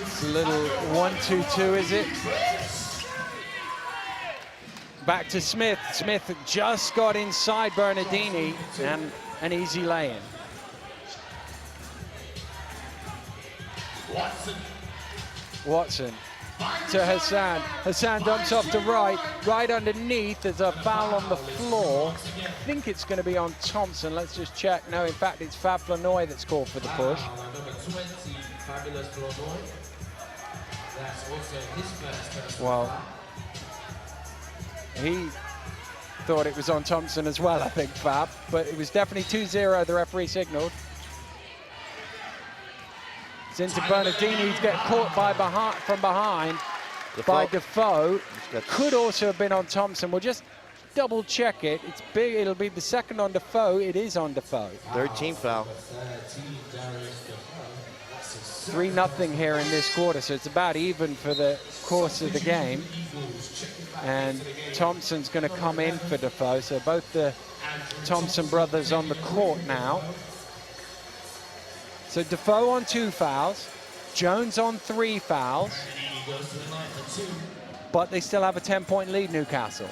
It's a little 1-2-2, is it? Back to Smith. Smith just got inside Bernardini and an easy lay-in. Watson to Hassan. Hassan dumps off to right underneath. There's a foul on the floor. I think it's going to be on Thompson. Let's just check. No, in fact, it's Fab Flanoy that's called for the push. Well, he thought it was on Thompson as well, I think, Fab. But it was definitely 2-0, the referee signaled. It's into Bernardini. He's getting caught from behind by Defoe. Could also have been on Thompson. We'll just double check it. It's big. It'll be the second on Defoe. It is on Defoe. 13 foul. 3-0 here in this quarter, so it's about even for the course of the game. And Thompson's going to come in for Defoe. So both the Thompson brothers on the court now. So Defoe on 2 fouls, Jones on 3 fouls, but they still have a 10-point lead, Newcastle.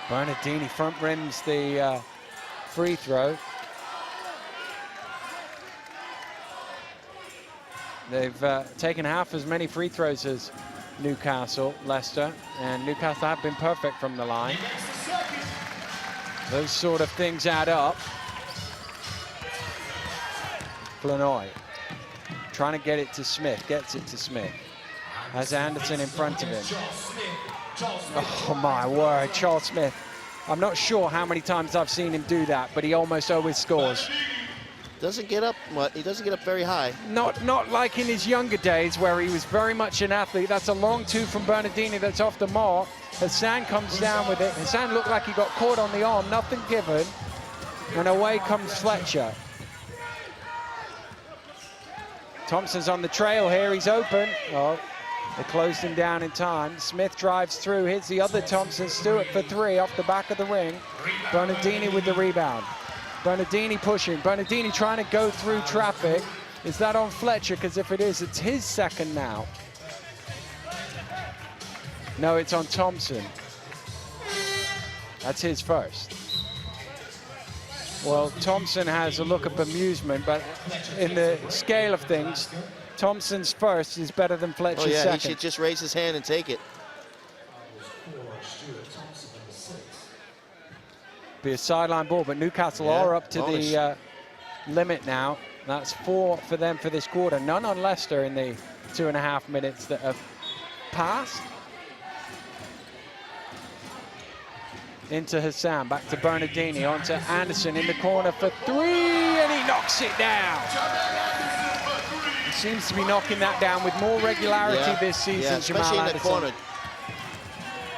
Bernardini front rims the free throw. They've taken half as many free throws as Newcastle, Leicester, and Newcastle have been perfect from the line. Those sort of things add up. Flanoy trying to get it to Smith, gets it to Smith. Has Anderson in front of him. Oh my word, Charles Smith. I'm not sure how many times I've seen him do that, but he almost always scores. Doesn't get up much. He doesn't get up very high. Not like in his younger days where he was very much an athlete. That's a long 2 from Bernardini that's off the mark. Hassan comes down with it. Hassan looked like he got caught on the arm, nothing given. And away comes Fletcher. Thompson's on the trail here, he's open. Oh, they closed him down in time. Smith drives through, hits the other Thompson. Stewart for 3 off the back of the ring. Bernardini with the rebound. Bernardini pushing. Bernardini trying to go through traffic. Is that on Fletcher? Because if it is, it's his second now. No, it's on Thompson. That's his first. Well, Thompson has a look of bemusement, but in the scale of things, Thompson's first is better than Fletcher's second. He should just raise his hand and take it. Be a sideline ball, but Newcastle are up to the limit now. That's 4 for them for this quarter. None on Leicester in the 2.5 minutes that have passed. Into Hassan, back to Bernardini, onto Anderson in the corner for 3, and he knocks it down. He seems to be knocking that down with more regularity this season, especially Jamal in the corner.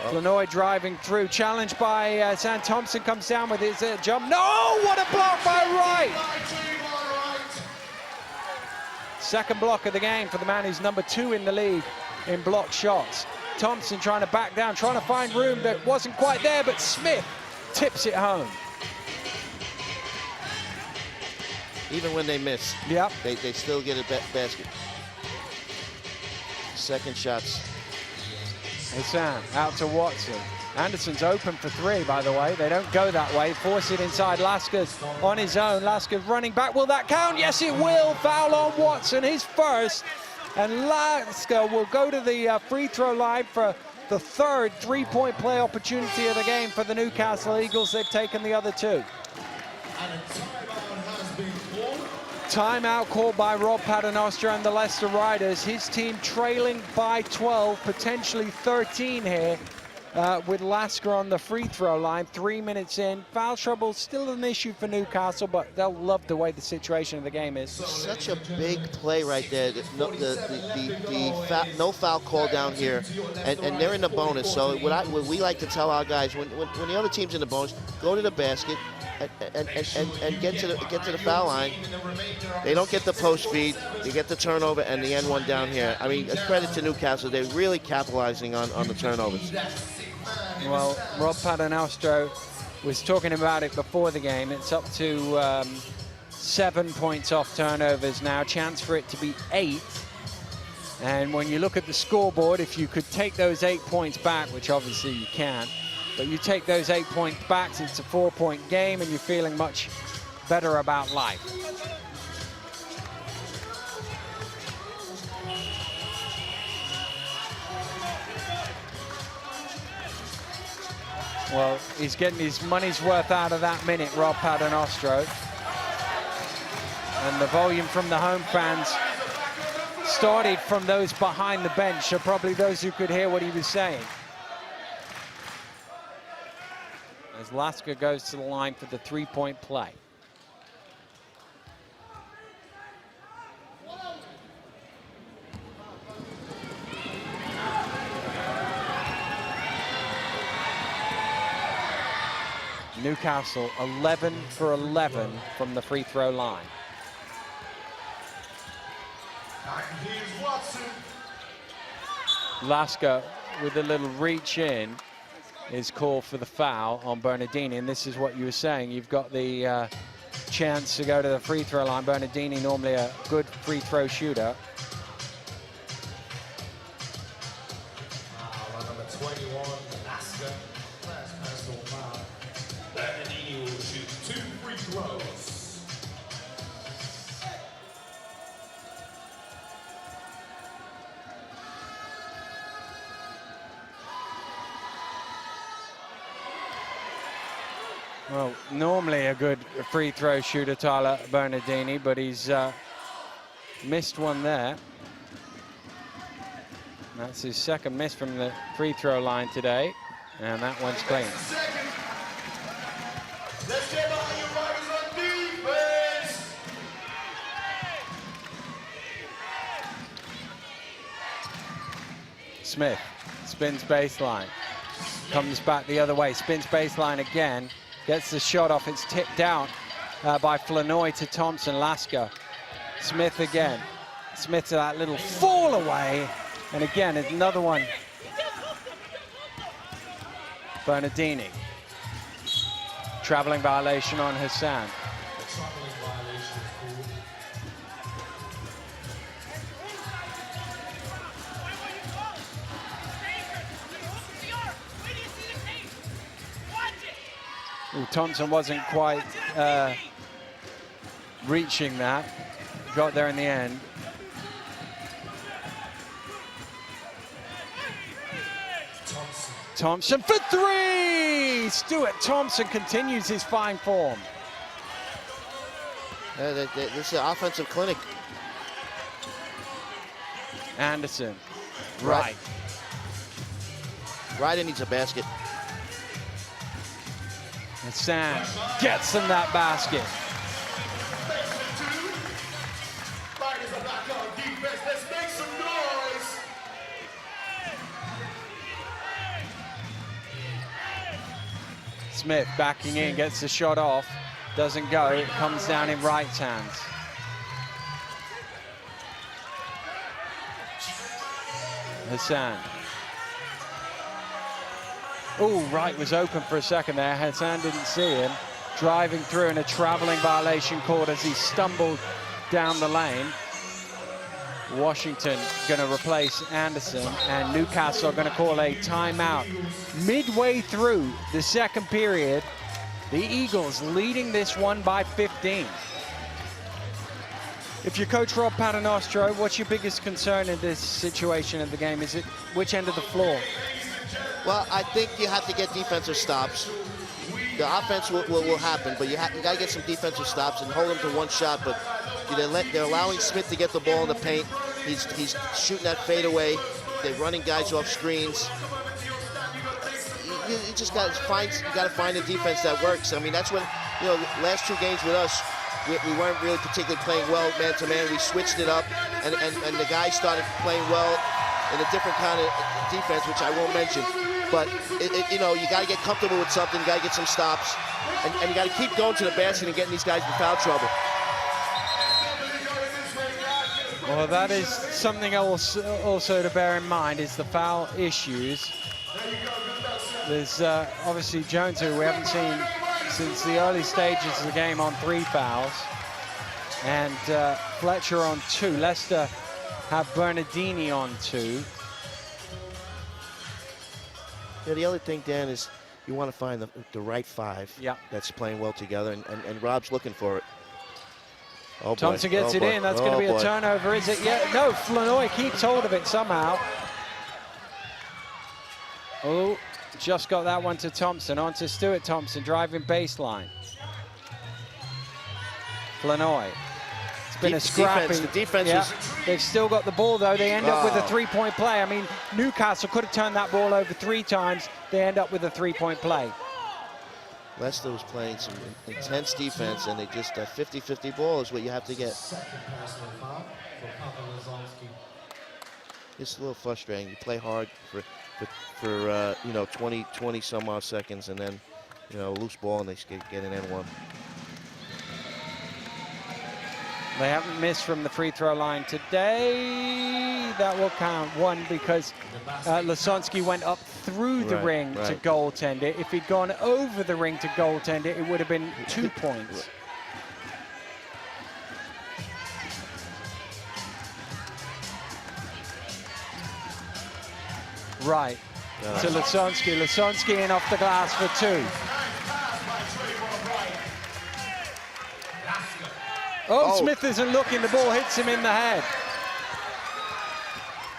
Flanoy driving through, challenged by Sam Thompson, comes down with his jump. No, what a block by Wright! Second block of the game for the man who's number 2 in the league in block shots. Thompson trying to back down, trying to find room that wasn't quite there, but Smith tips it home. Even when they miss, they still get a basket. Second shots. Hassan out to Watson. Anderson's open for three, by the way. They don't go that way. Force it inside. Lasker's on his own. Lasker's running back. Will that count? Yes, it will. Foul on Watson, his first. And Lasker will go to the free throw line for the third three-point play opportunity of the game for the Newcastle Eagles. They've taken the other two. Timeout called by Rob Paternostre and the Leicester Riders. His team trailing by 12, potentially 13 here, with Lasker on the free throw line. 3 minutes in. Foul trouble still an issue for Newcastle, but they'll love the way the situation of the game is. Such a big play right there. No foul call down here, and they're in the bonus. So what we like to tell our guys, when the other team's in the bonus, go to the basket and get to the foul line. They don't get the post feed, they get the turnover and the N1 down here. I mean, a credit to Newcastle. They're really capitalizing on the turnovers. Well, Rob Paternostre was talking about it before the game. It's up to 7 points off turnovers now. Chance for it to be 8. And when you look at the scoreboard, if you could take those 8 points back, which obviously you can't, but you take those 8 points back, it's a 4-point game, and you're feeling much better about life. Well, he's getting his money's worth out of that minute, Rob Paternostre. And the volume from the home fans started from those behind the bench, so probably those who could hear what he was saying. As Lasker goes to the line for the three-point play. Newcastle 11 for 11 from the free throw line. Lasker with a little reach in is called for the foul on Bernardini, and this is what you were saying. You've got the chance to go to the free throw line. Bernardini, normally a good free throw shooter. Number 21, Lasker. First personal foul. Bernardini will shoot 2 free throws. Well, normally a good free throw shooter, Tyler Bernardini, but he's missed one there. That's his second miss from the free throw line today, and that one's clean. Let's get all you riders on defense. Smith spins baseline, comes back the other way, spins baseline again. Gets the shot off, it's tipped out by Flanoy to Thompson. Lasker, Smith again. Smith to that little fall away, and again, another one. Bernardini. Traveling violation on Hassan. Ooh, Thompson wasn't quite reaching that. Got there in the end. Thompson for three! Stuart Thompson continues his fine form. This is an offensive clinic. Anderson, right. Ryder needs a basket. Hassan gets in that basket. Riders are back on defense. Let's make some noise. Smith backing in, gets the shot off. Doesn't go, it comes down in Wright's hands. Hassan. Oh, Wright was open for a second there. Hassan didn't see him. Driving through, and a traveling violation called as he stumbled down the lane. Washington going to replace Anderson, and Newcastle are going to call a timeout. Midway through the second period, the Eagles leading this one by 15. If you're Coach Rob Paternostro, what's your biggest concern in this situation of the game? Is it which end of the floor? Well, I think you have to get defensive stops. The offense will happen, but you got to get some defensive stops and hold them to one shot. But they're allowing Smith to get the ball in the paint. He's shooting that fadeaway. They're running guys off screens. You just got to find a defense that works. I mean, that's when, last 2 games with us, we weren't really particularly playing well man-to-man. We switched it up, and the guys started playing well in a different kind of defense, which I won't mention. But, you got to get comfortable with something. You got to get some stops. And you got to keep going to the basket and getting these guys in foul trouble. Well, that is something else also to bear in mind, is the foul issues. There's obviously Jones, who we haven't seen since the early stages of the game, on 3 fouls. And Fletcher on 2. Leicester have Bernardini on 2. Yeah, the other thing, Dan, is you want to find the right 5 that's playing well together, and Rob's looking for it. Oh, Thompson gets it in. That's going to be a turnover, is it? Yeah, no, Flanoy keeps hold of it somehow. Oh, just got that one to Thompson. On to Stuart Thompson, driving baseline. Flanoy. It's been a scrappy. The defense is... They've still got the ball, though. They end up with a 3-point play. I mean, Newcastle could have turned that ball over 3 times. They end up with a 3-point play. Leicester was playing some intense defense, and they just, that 50-50 ball is what you have to get. It's a little frustrating. You play hard for 20 some odd seconds, and then, loose ball, and they get an N1. They haven't missed from the free throw line today. That will count 1 because Lasonsky went up through the ring to goaltend it. If he'd gone over the ring to goaltend it, it would have been 2 points. Right, to Lasonsky. Lasonsky in off the glass for 2. Oh, Smith isn't looking. The ball hits him in the head.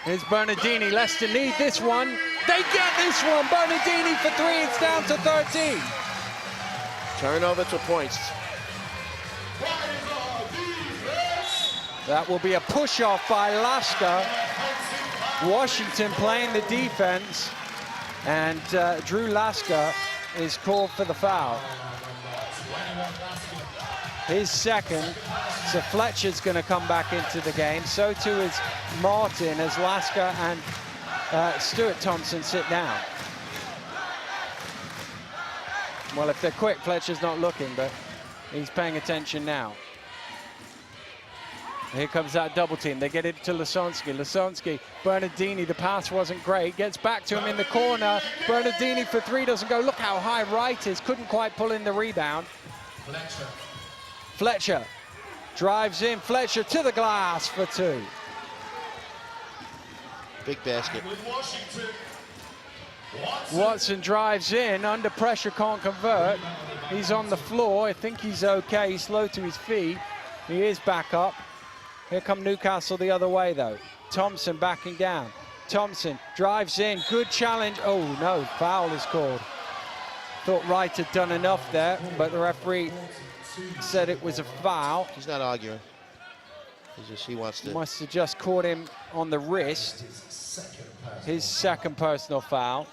Here's Bernardini. Leicester need this one. They get this one. Bernardini for 3. It's down to 13. Turnover to points. That will be a push-off by Lasker. Washington playing the defense. And Drew Lasker is called for the foul. His second. So Fletcher's going to come back into the game. So too is Martin, as Lasker and Stuart Thompson sit down. Well, if they're quick, Fletcher's not looking, but he's paying attention now. Here comes that double team. They get it to Lasonsky. Lasonsky, Bernardini, the pass wasn't great. Gets back to him in the corner. Bernardini for 3 doesn't go. Look how high Wright is. Couldn't quite pull in the rebound. Fletcher drives in. Fletcher to the glass for 2. Big basket. Watson drives in. Under pressure, can't convert. He's on the floor. I think he's okay. He's slow to his feet. He is back up. Here come Newcastle the other way, though. Thompson backing down. Thompson drives in. Good challenge. Oh, no. Foul is called. Thought Wright had done enough there, but the referee said it was a foul. He's not arguing. He wants to. Must have just caught him on the wrist. His second personal foul.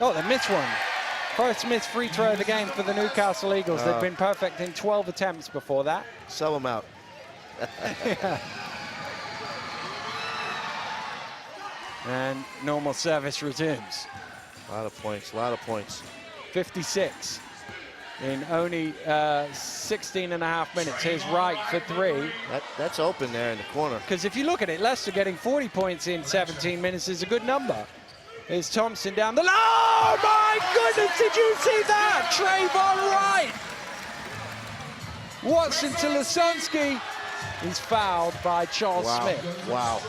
Oh, they missed one. First missed free throw of the game for the Newcastle Eagles. They've been perfect in 12 attempts before that. Sell them out. Yeah. And normal service resumes. A lot of points, a lot of points. 56 in only 16 and a half minutes. Here's Wright for 3. That's open there in the corner. Because if you look at it, Leicester getting 40 points in 17 minutes is a good number. Here's Thompson down the line. Oh my goodness, did you see that? Trayvon Wright. Watson to Lasonsky. He's fouled by Charles Smith. Wow.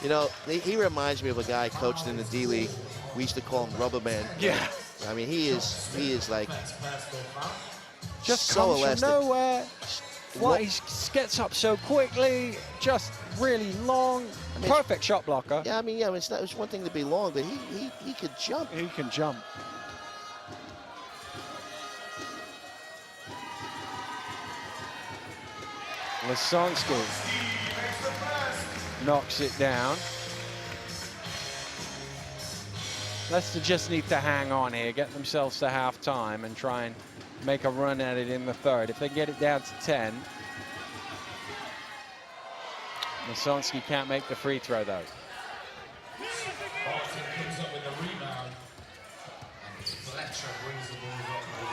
You know, he reminds me of a guy coached in the D-League. We used to call him Rubber Man. Yeah. I mean, he is like just so comes elastic. from nowhere. Why he gets up so quickly, just really long, perfect shot blocker. Yeah, I mean, yeah, it's one thing to be long, but he could jump. He can jump. Lasonsky knocks it down. Leicester just need to hang on here, get themselves to half-time and try and make a run at it in the third. If they get it down to 10, Lasonsky can't make the free throw though. Boston comes up with the rebound. And Fletcher brings the ball up for the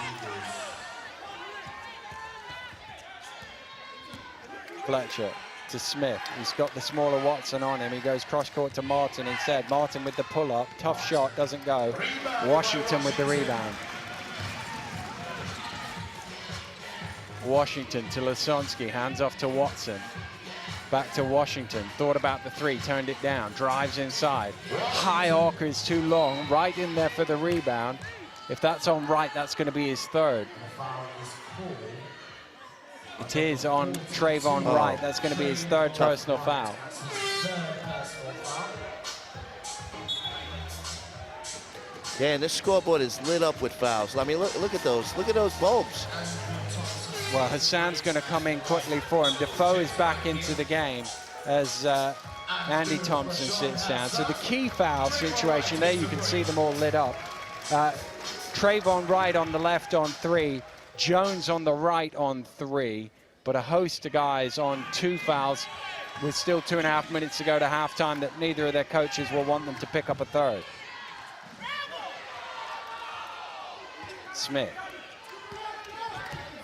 Eagles. Fletcher to Smith. He's got the smaller Watson on him. He goes cross-court to Martin instead. Martin with the pull-up. Tough shot, doesn't go. Washington with the rebound. Washington to Lasonsky. Hands off to Watson. Back to Washington. Thought about the three, turned it down. Drives inside. High arc is too long. Right in there for the rebound. If that's on Wright, that's going to be his third. It is on Trayvon Wright. That's going to be his third personal foul. Yeah, and this scoreboard is lit up with fouls. I mean, look at those. Look at those bulbs. Well, Hassan's going to come in quickly for him. Defoe is back into the game as Andy Thompson sits down. So the key foul situation there, you can see them all lit up. Trayvon Wright on the left on 3. Jones on the right on 3, but a host of guys on 2 fouls with still 2.5 minutes to go to halftime that neither of their coaches will want them to pick up a third. Smith.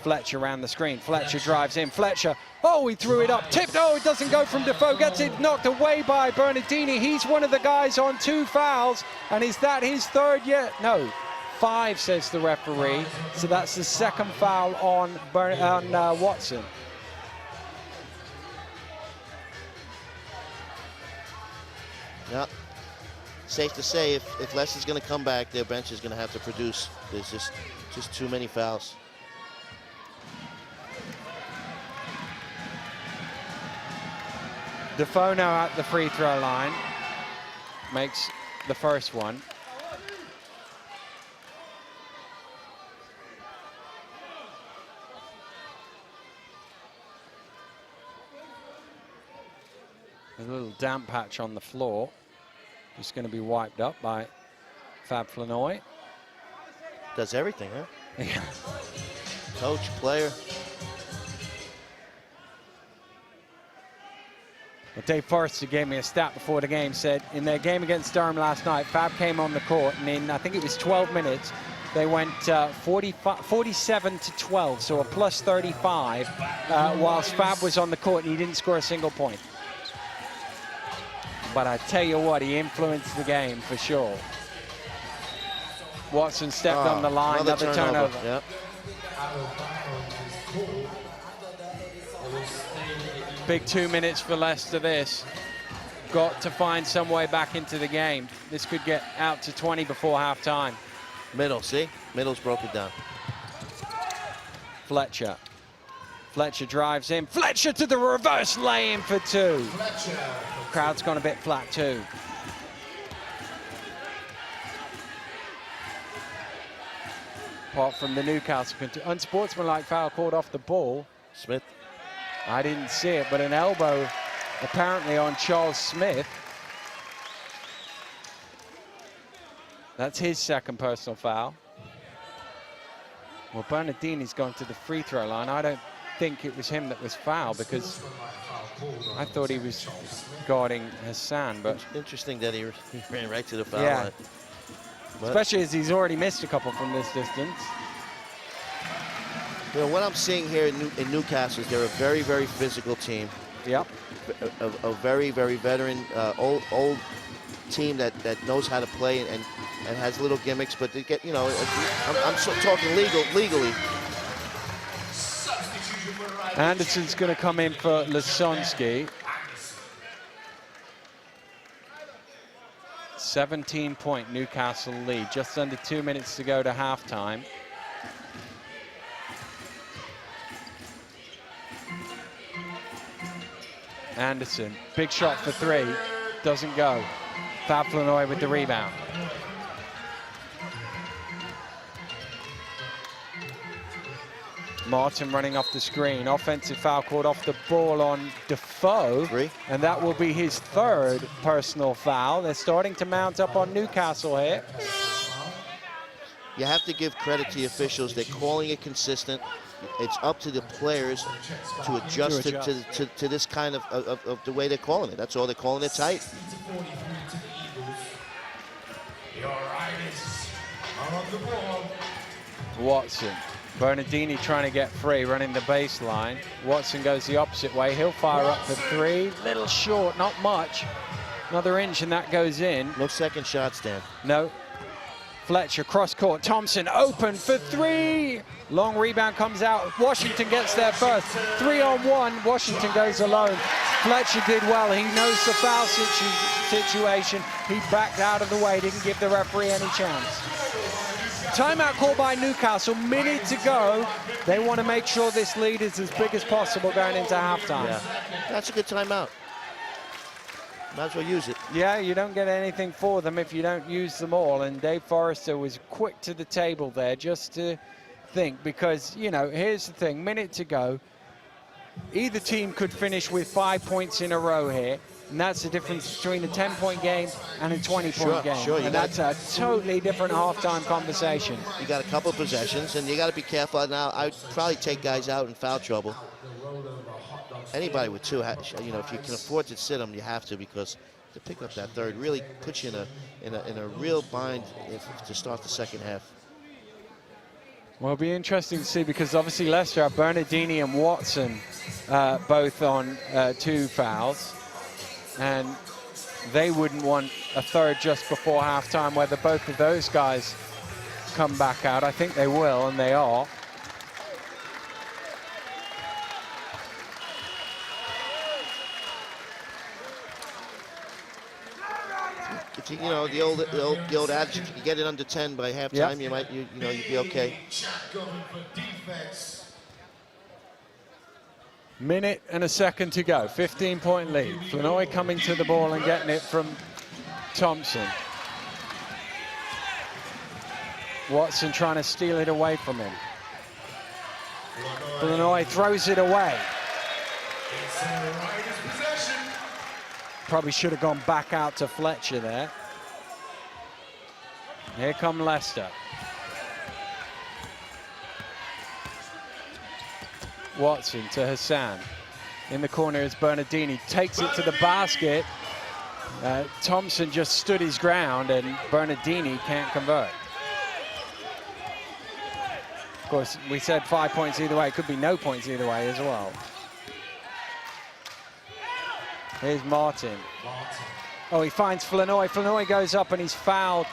Fletcher around the screen. Fletcher drives in. Fletcher, oh, he threw it up. Tipped, oh, it doesn't go from Defoe. Gets it knocked away by Bernardini. He's one of the guys on 2 fouls, and is that his third yet? No. 5, says the referee. So that's the second foul on Watson. Yeah. Safe to say, if Leicester's going to come back, their bench is going to have to produce. There's just too many fouls. Defoe now at the free throw line. Makes the first one. There's a little damp patch on the floor. Just going to be wiped up by Fab Flanoy. Does everything, huh? Yeah. Coach, player. Well, Dave Forrester gave me a stat before the game, said in their game against Durham last night, Fab came on the court, and in, I think it was 12 minutes, they went 47 to 12, so a plus 35, whilst Fab was on the court and he didn't score a single point. But I tell you what, he influenced the game for sure. Watson stepped on the line, another turnover. Yep. Big 2 minutes for Leicester this. Got to find some way back into the game. This could get out to 20 before halftime. Middle, see? Middle's broke it down. Fletcher. Fletcher drives in. Fletcher to the reverse lay-in for 2. Fletcher. Crowd's gone a bit flat too. Apart from the Newcastle unsportsmanlike foul called off the ball. Smith. I didn't see it, but an elbow apparently on Charles Smith. That's his second personal foul. Well, Bernardini's gone to the free throw line. I don't think it was him that was fouled because I thought he was guarding Hassan, but Interesting that he ran right to the foul yeah, line. But, especially as he's already missed a couple from this distance. you know, what I'm seeing here in Newcastle is they're a very, very physical team. Yep. A very, very veteran, old team that knows how to play and has little gimmicks, but they get, you know, I'm talking legally. Anderson's going to come in for Lasonsky. 17-point Newcastle lead. Just under 2 minutes to go to halftime. Anderson, big shot for three, doesn't go. Fab Flanoy with the rebound. Martin running off the screen. Offensive foul called off the ball on Defoe. And that will be his third personal foul. They're starting to mount up on Newcastle here. You have to give credit to the officials. They're calling it consistent. It's up to the players to adjust to this kind of the way they're calling it. That's all. They're calling it tight. Watson. Bernardini trying to get free, running the baseline. Watson goes the opposite way. He'll fire up for three. Little short, not much. Another inch and that goes in. No second shots, Dan. No. Fletcher, cross court. Thompson open for three. Long rebound comes out. Washington gets there first. 3-on-1. Washington goes alone. Fletcher did well. He knows the foul situation. He backed out of the way, didn't give the referee any chance. Timeout call by Newcastle, minute to go. They want to make sure this lead is as big as possible going into halftime. Yeah, that's a good timeout. Might as well use it. Yeah, you don't get anything for them if you don't use them all. And Dave Forrester was quick to the table there just to think, because, you know, here's the thing, minute to go. Either team could finish with 5 points in a row here. And that's the difference between a 10-point game and a 20-point game. Sure, and that's a totally different halftime conversation. You got a couple of possessions, and you got to be careful. Now, I'd probably take guys out in foul trouble. Anybody with two, you know, if you can afford to sit them, you have to, because to pick up that third really puts you in a real bind to start the second half. Well, it'll be interesting to see, because obviously Leicester have Bernardini and Watson both on 2 fouls. And they wouldn't want a third just before halftime, whether both of those guys come back out. I think they will, and they are. You know, the old adage, if you get it under 10 by halftime, you might, you know, you'd be okay. Minute and a second to go, 15-point lead. Flanoy coming to the ball and getting it from Thompson. Watson trying to steal it away from him. Flanoy throws it away. Probably should have gone back out to Fletcher there. Here come Leicester. Watson to Hassan. In the corner is Bernardini. Takes it to the basket. Thompson just stood his ground, and Bernardini can't convert. Of course, we said 5 points either way. It could be no points either way as well. Here's Martin. Oh, he finds Flanoy. Flanoy goes up and he's fouled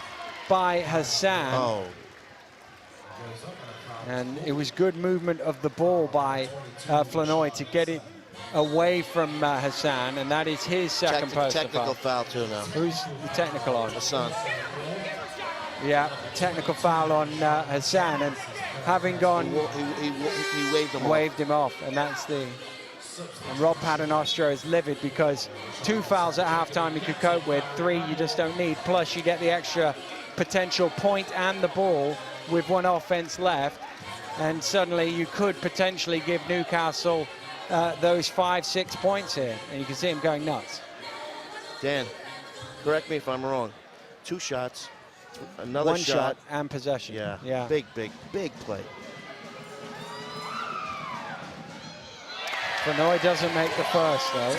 by Hassan. Oh. And it was good movement of the ball by Flanoy to get it away from Hassan, and that is his second personal technical foul too now. Who's the technical on? Hassan. Yeah, technical foul on Hassan, and having gone, he waved him off, and that's the. And Rob Paternoster is livid, because 2 fouls at halftime you could cope with, 3 you just don't need. Plus you get the extra potential point and the ball with 1 offense left, and suddenly you could potentially give Newcastle those 5-6 points here, and you can see him going nuts. Dan, correct me if I'm wrong. 2 shots, another 1 shot and possession. Yeah. Big play. Flanoy doesn't make the first though.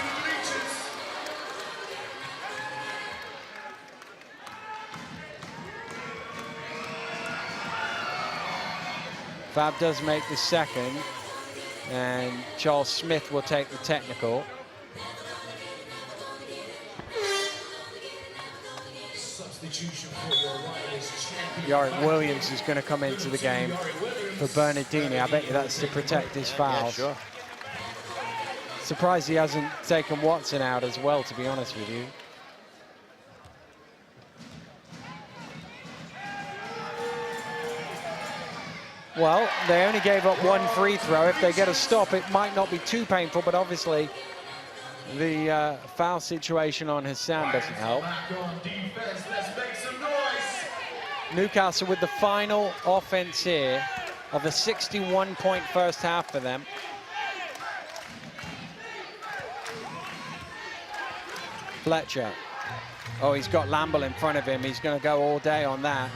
Fab does make the second, and Charles Smith will take the technical. Yorick Williams is going to come into the game for Bernardini. I bet you that's to protect his fouls. Yeah, sure. Surprised he hasn't taken Watson out as well, to be honest with you. Well, they only gave up one free throw. If they get a stop, it might not be too painful, but obviously the foul situation on Hassan doesn't help. Newcastle with the final offense here of a 61-point first half for them. Fletcher. Oh, he's got Lamble in front of him. He's going to go all day on that.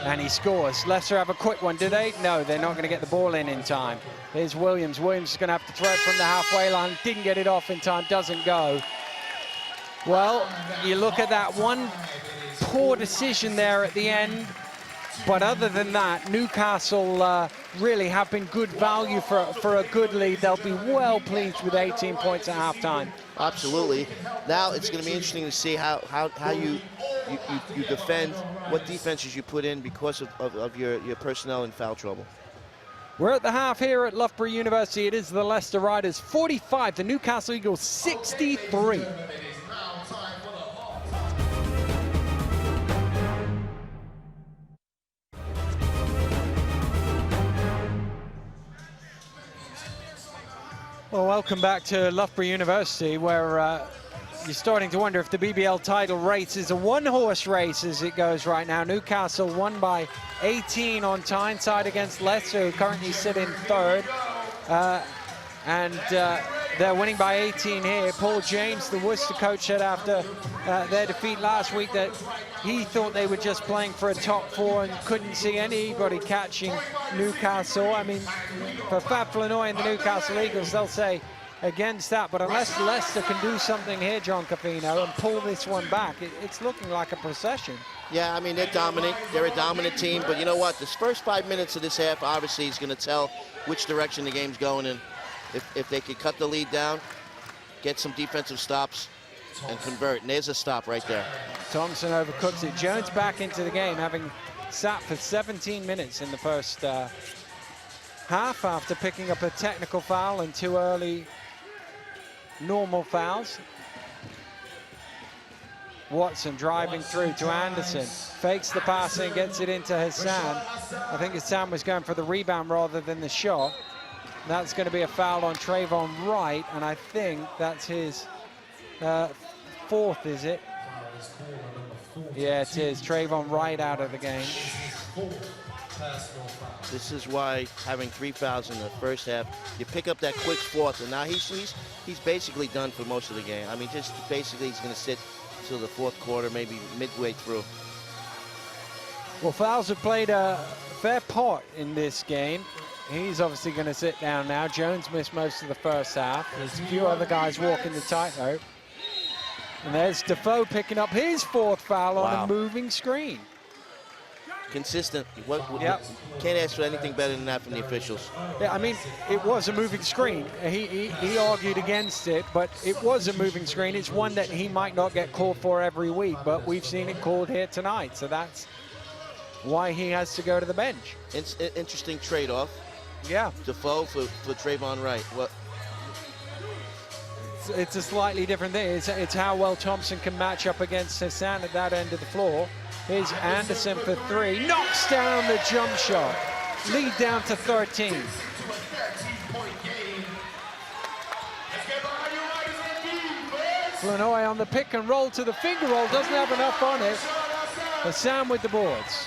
And he scores. Leicester have a quick one, do they? No, they're not going to get the ball in time. Here's Williams. Williams is going to have to throw it from the halfway line. Didn't get it off in time. Doesn't go. Well, you look at that one poor decision there at the end. But other than that, Newcastle really have been good value for a good lead. They'll be well pleased with 18 points at halftime. Absolutely. Now it's going to be interesting to see how you defend, what defenses you put in because of your personnel in foul trouble. We're at the half here at Loughborough University. It is the Leicester Riders 45, the Newcastle Eagles 63. Well, welcome back to Loughborough University, where you're starting to wonder if the BBL title race is a one-horse race as it goes right now. Newcastle won by 18 on Tyneside against Leicester, who currently sit in third. They're winning by 18 here. Paul James, the Worcester coach, said after their defeat last week that he thought they were just playing for a top four and couldn't see anybody catching Newcastle. I mean, for Fab Flanoy and the Newcastle Eagles, they'll say against that. But unless Leicester can do something here, John Cafino, and pull this one back, it's looking like a procession. Yeah, I mean, they're dominant. They're a dominant team. But you know what? This first 5 minutes of this half obviously is going to tell which direction the game's going in. If they could cut the lead down, get some defensive stops, and convert. And there's a stop right there. Thompson overcooks it. Jones back into the game, having sat for 17 minutes in the first half after picking up a technical foul and 2 early normal fouls. Watson driving through to Anderson. Fakes the pass and gets it into Hassan. I think Hassan was going for the rebound rather than the shot. That's going to be a foul on Trayvon Wright, and I think that's his fourth, is it? Yeah, it is. Trayvon Wright out of the game. This is why having 3 fouls in the first half, you pick up that quick fourth, and now he's basically done for most of the game. I mean, just basically he's going to sit till the fourth quarter, maybe midway through. Well, fouls have played a fair part in this game. He's obviously going to sit down now. Jones missed most of the first half. There's a few other guys walking the tightrope. And there's Defoe picking up his 4th foul on a moving screen. Consistent. Yep. Can't ask for anything better than that from the officials. Yeah, I mean, it was a moving screen. He argued against it, but it was a moving screen. It's one that he might not get called for every week, but we've seen it called here tonight. So that's why he has to go to the bench. It's an interesting trade-off. Yeah. Defoe for Trayvon Wright. What? It's a slightly different thing. It's how well Thompson can match up against Hassan at that end of the floor. Here's Anderson for 3. Knocks down the jump shot. Lead down to 13. Flanoy on the pick and roll to the finger roll. Doesn't have enough on it. Hassan with the boards.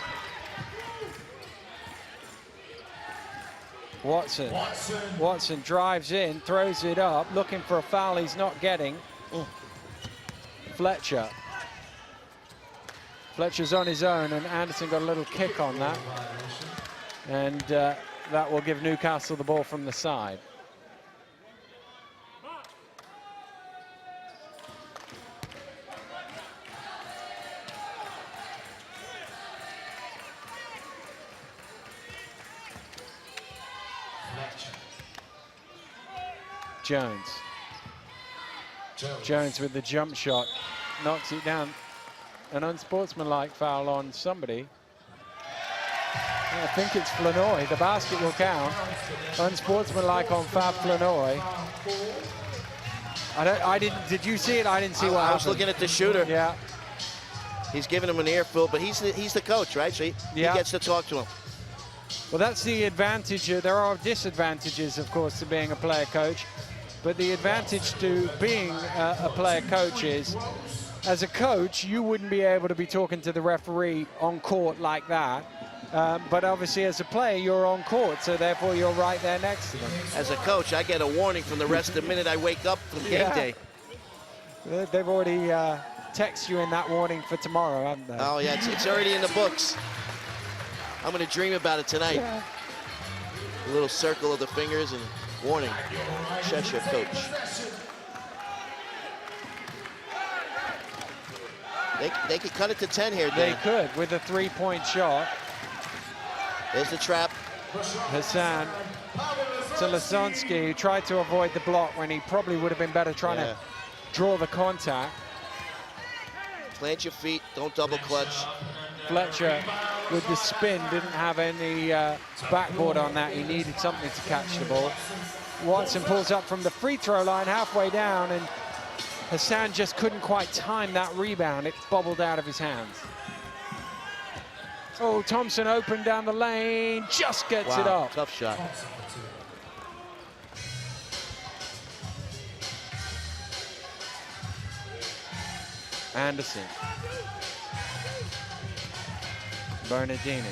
Watson drives in, throws it up, looking for a foul he's not getting. Fletcher's on his own, and Anderson got a little kick on that. And that will give Newcastle the ball from the side. Jones with the jump shot, knocks it down. an unsportsmanlike foul on somebody. I think it's Flanoy. The basket will count. Unsportsmanlike on Fab Flanoy. I didn't. Did you see it? I didn't see what happened. I was looking at the shooter. Yeah. He's giving him an earful, but he's the coach, right? So he gets to talk to him. Well, that's the advantage. There are disadvantages, of course, to being a player coach. But the advantage to being a player coach is, as a coach, you wouldn't be able to be talking to the referee on court like that. But obviously, as a player, you're on court, so therefore you're right there next to them. As a coach, I get a warning from the rest the minute I wake up from game day. They've already texted you in that warning for tomorrow, haven't they? Oh, yeah, it's already in the books. I'm going to dream about it tonight. Yeah. A little circle of the fingers and warning, Cheshire coach. They could cut it to 10 here, Dan. They could, with a three-point shot. There's the trap. Hassan to Lasonsky, who tried to avoid the block when he probably would have been better trying to draw the contact. Plant your feet, don't double clutch. Fletcher, with the spin, didn't have any backboard on that. He needed something to catch the ball. Watson pulls up from the free throw line halfway down, and Hassan just couldn't quite time that rebound. It bobbled out of his hands. Oh, Thompson open down the lane, just gets it up. Tough shot. Anderson. Bernardini.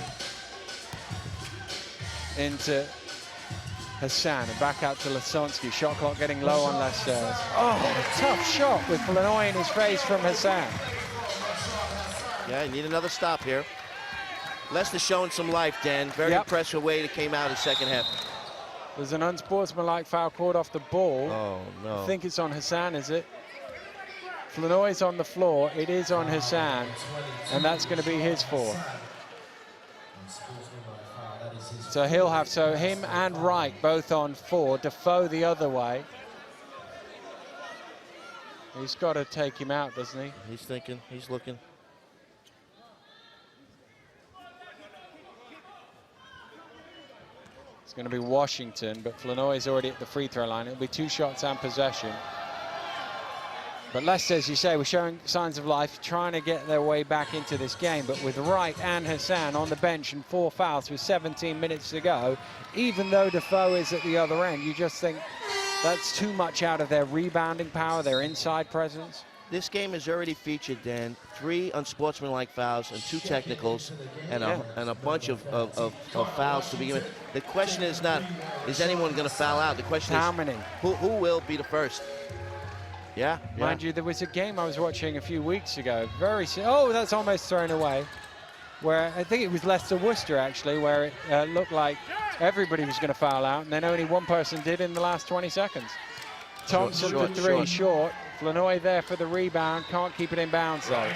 Into Hassan and back out to Lasonsky. Shot clock getting low on Lesters. Oh, tough shot with Flanoy in his face from Hassan. Yeah, you need another stop here. Leicester showing some life, Dan. Very impressive way it came out in the second half. There's an unsportsmanlike foul called off the ball. Oh, no. I think it's on Hassan, is it? Flanoy's on the floor. It is on Hassan, and that's going to be his fourth. So he'll have, him and Wright both on 4. Defoe the other way. He's got to take him out, doesn't he? He's thinking, he's looking. It's going to be Washington, but Flanoy's already at the free throw line. It'll be 2 shots and possession. But Leicester, as you say, we're showing signs of life, trying to get their way back into this game. But with Wright and Hassan on the bench and 4 fouls with 17 minutes to go, even though Defoe is at the other end, you just think that's too much out of their rebounding power, their inside presence. This game has already featured, Dan, 3 unsportsmanlike fouls and 2 technicals and a bunch of fouls to begin with. The question is not, is anyone going to foul out? The question is, how many? Who will be the first? Yeah. Mind you, there was a game I was watching a few weeks ago. Oh, that's almost thrown away. Where I think it was Leicester-Worcester, actually, where it looked like everybody was going to foul out, and then only one person did in the last 20 seconds. Thompson for 3, short. Flanoy there for the rebound. Can't keep it in bounds, though.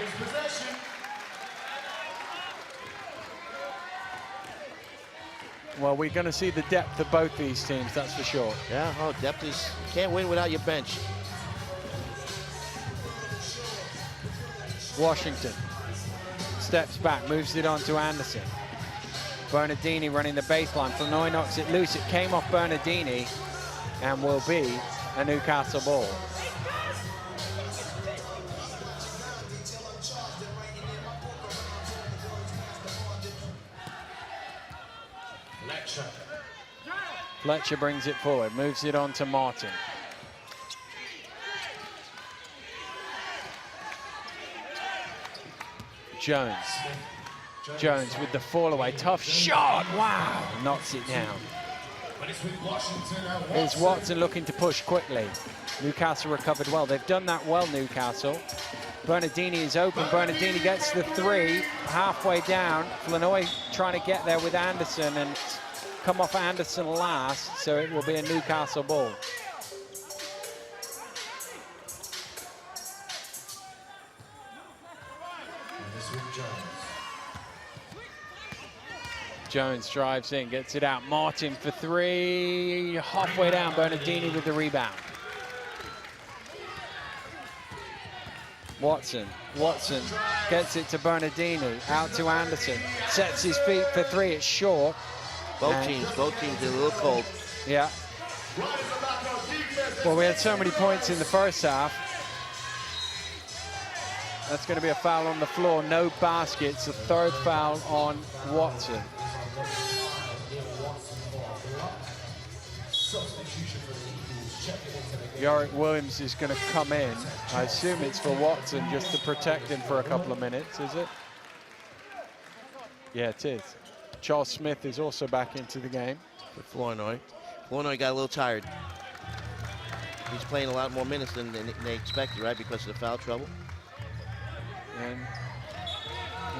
Well, we're going to see the depth of both these teams, that's for sure. Yeah, depth is, you can't win without your bench. Washington steps back, moves it on to Anderson. Bernardini running the baseline. Flanoy knocks it loose. It came off Bernardini and will be a Newcastle ball. Fletcher brings it forward, moves it on to Martin. Jones with the fall away. Tough shot. Wow. Knocks it down. Here's Watson looking to push quickly. Newcastle recovered well. They've done that well, Newcastle. Bernardini is open. Bernardini gets the 3 halfway down. Flanoy trying to get there with Anderson and come off Anderson last, so it will be a Newcastle ball. Jones drives in, gets it out. Martin for 3, halfway down. Bernardini with the rebound. Watson gets it to Bernardini, out to Anderson, sets his feet for three, it's short. Both teams are a little cold. Yeah. Well, we had so many points in the first half. That's going to be a foul on the floor, no baskets, the third foul on Watson. Yorick Williams is going to come in. I assume it's for Watson just to protect him for a couple of minutes, is it? Yeah, it is. Charles Smith is also back into the game. For Flournoy. Flournoy got a little tired. He's playing a lot more minutes than they expected, right, because of the foul trouble. And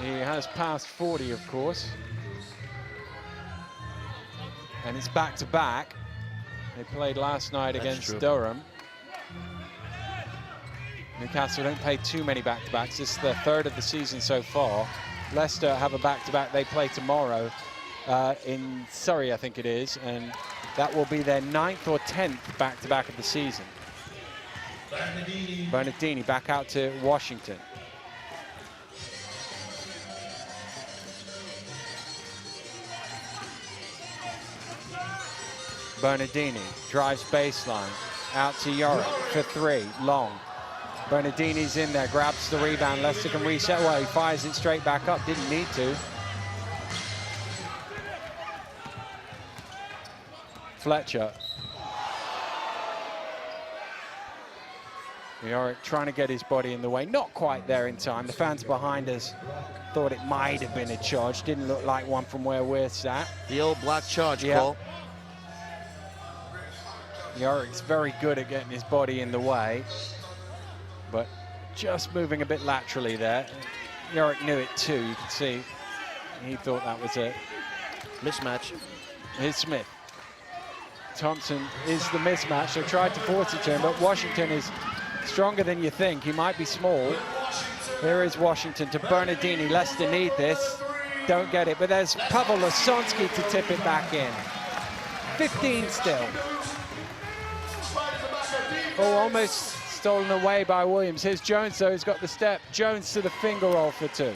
he has passed 40, of course. And it's back-to-back. They played last night against Durham. Newcastle don't play too many back-to-backs. This is the third of the season so far. Leicester have a back-to-back. They play tomorrow in Surrey, I think it is, and that will be their 9th or 10th back-to-back of the season. Bernardini back out to Washington. Bernardini drives baseline, out to Yorick for three, long. Bernardini's in there, grabs the rebound. Leicester can reset. Well, he fires it straight back up, didn't need to. Fletcher. Yorick trying to get his body in the way, not quite there in time. The fans behind us thought it might have been a charge. Didn't look like one from where we're sat. The old block charge call. Yorick's very good at getting his body in the way, but just moving a bit laterally there. Yorick knew it too, you can see. He thought that was a mismatch. Here's Smith. Thompson is the mismatch. They tried to force it to him, but Washington is stronger than you think. He might be small. Here is Washington to Bernardini. Leicester need this. Don't get it, but there's Pavel Lasonsky to tip it back in. 15 still. Oh, almost stolen away by Williams. Here's Jones, though, he's got the step. Jones to the finger roll for two.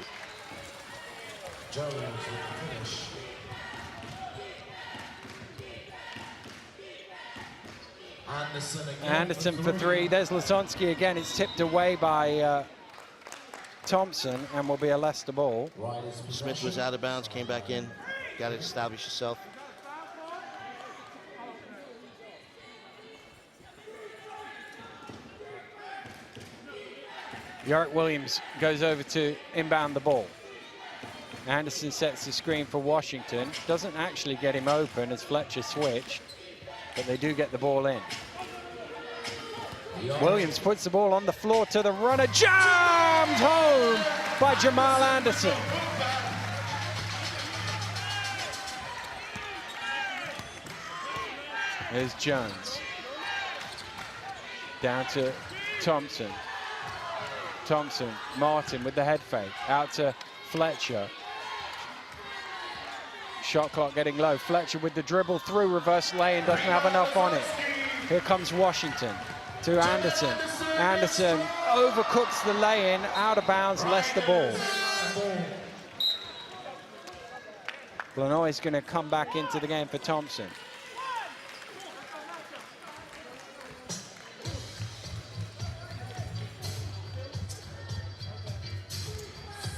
Anderson for three. There's Lasonsky again. It's tipped away by Thompson and will be a Leicester ball. Smith was out of bounds, came back in. Got to establish yourself. Yorick Williams goes over to inbound the ball. Anderson sets the screen for Washington. Doesn't actually get him open as Fletcher switched, but they do get the ball in. Williams puts the ball on the floor to the runner. Jammed home by Jamal Anderson. There's Jones. Down to Thompson. Thompson, Martin with the head fake, out to Fletcher. Shot clock getting low. Fletcher with the dribble through, reverse lane, doesn't have enough on it. Here comes Washington to Anderson. Anderson overcooks the lay-in, out of bounds, Leicester ball. Flournoy is going to come back into the game for Thompson.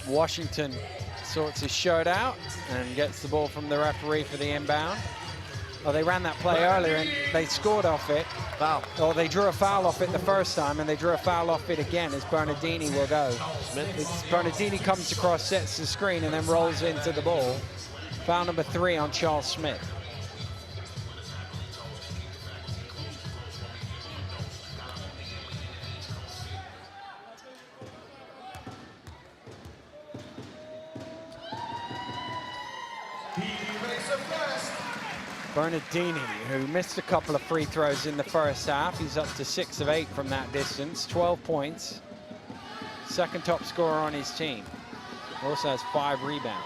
Washington sorts his shirt out and gets the ball from the referee for the inbound. Oh, they ran that play earlier and they scored off it. Foul. Or they drew a foul off it the first time and they drew a foul off it again as Bernardini will go. Bernardini comes across, sets the screen and then rolls into the ball. Foul number 3 on Charles Smith. Bernardini, who missed a couple of free throws in the first half. He's up to 6 of 8 from that distance, 12 points. Second top scorer on his team. Also has 5 rebounds.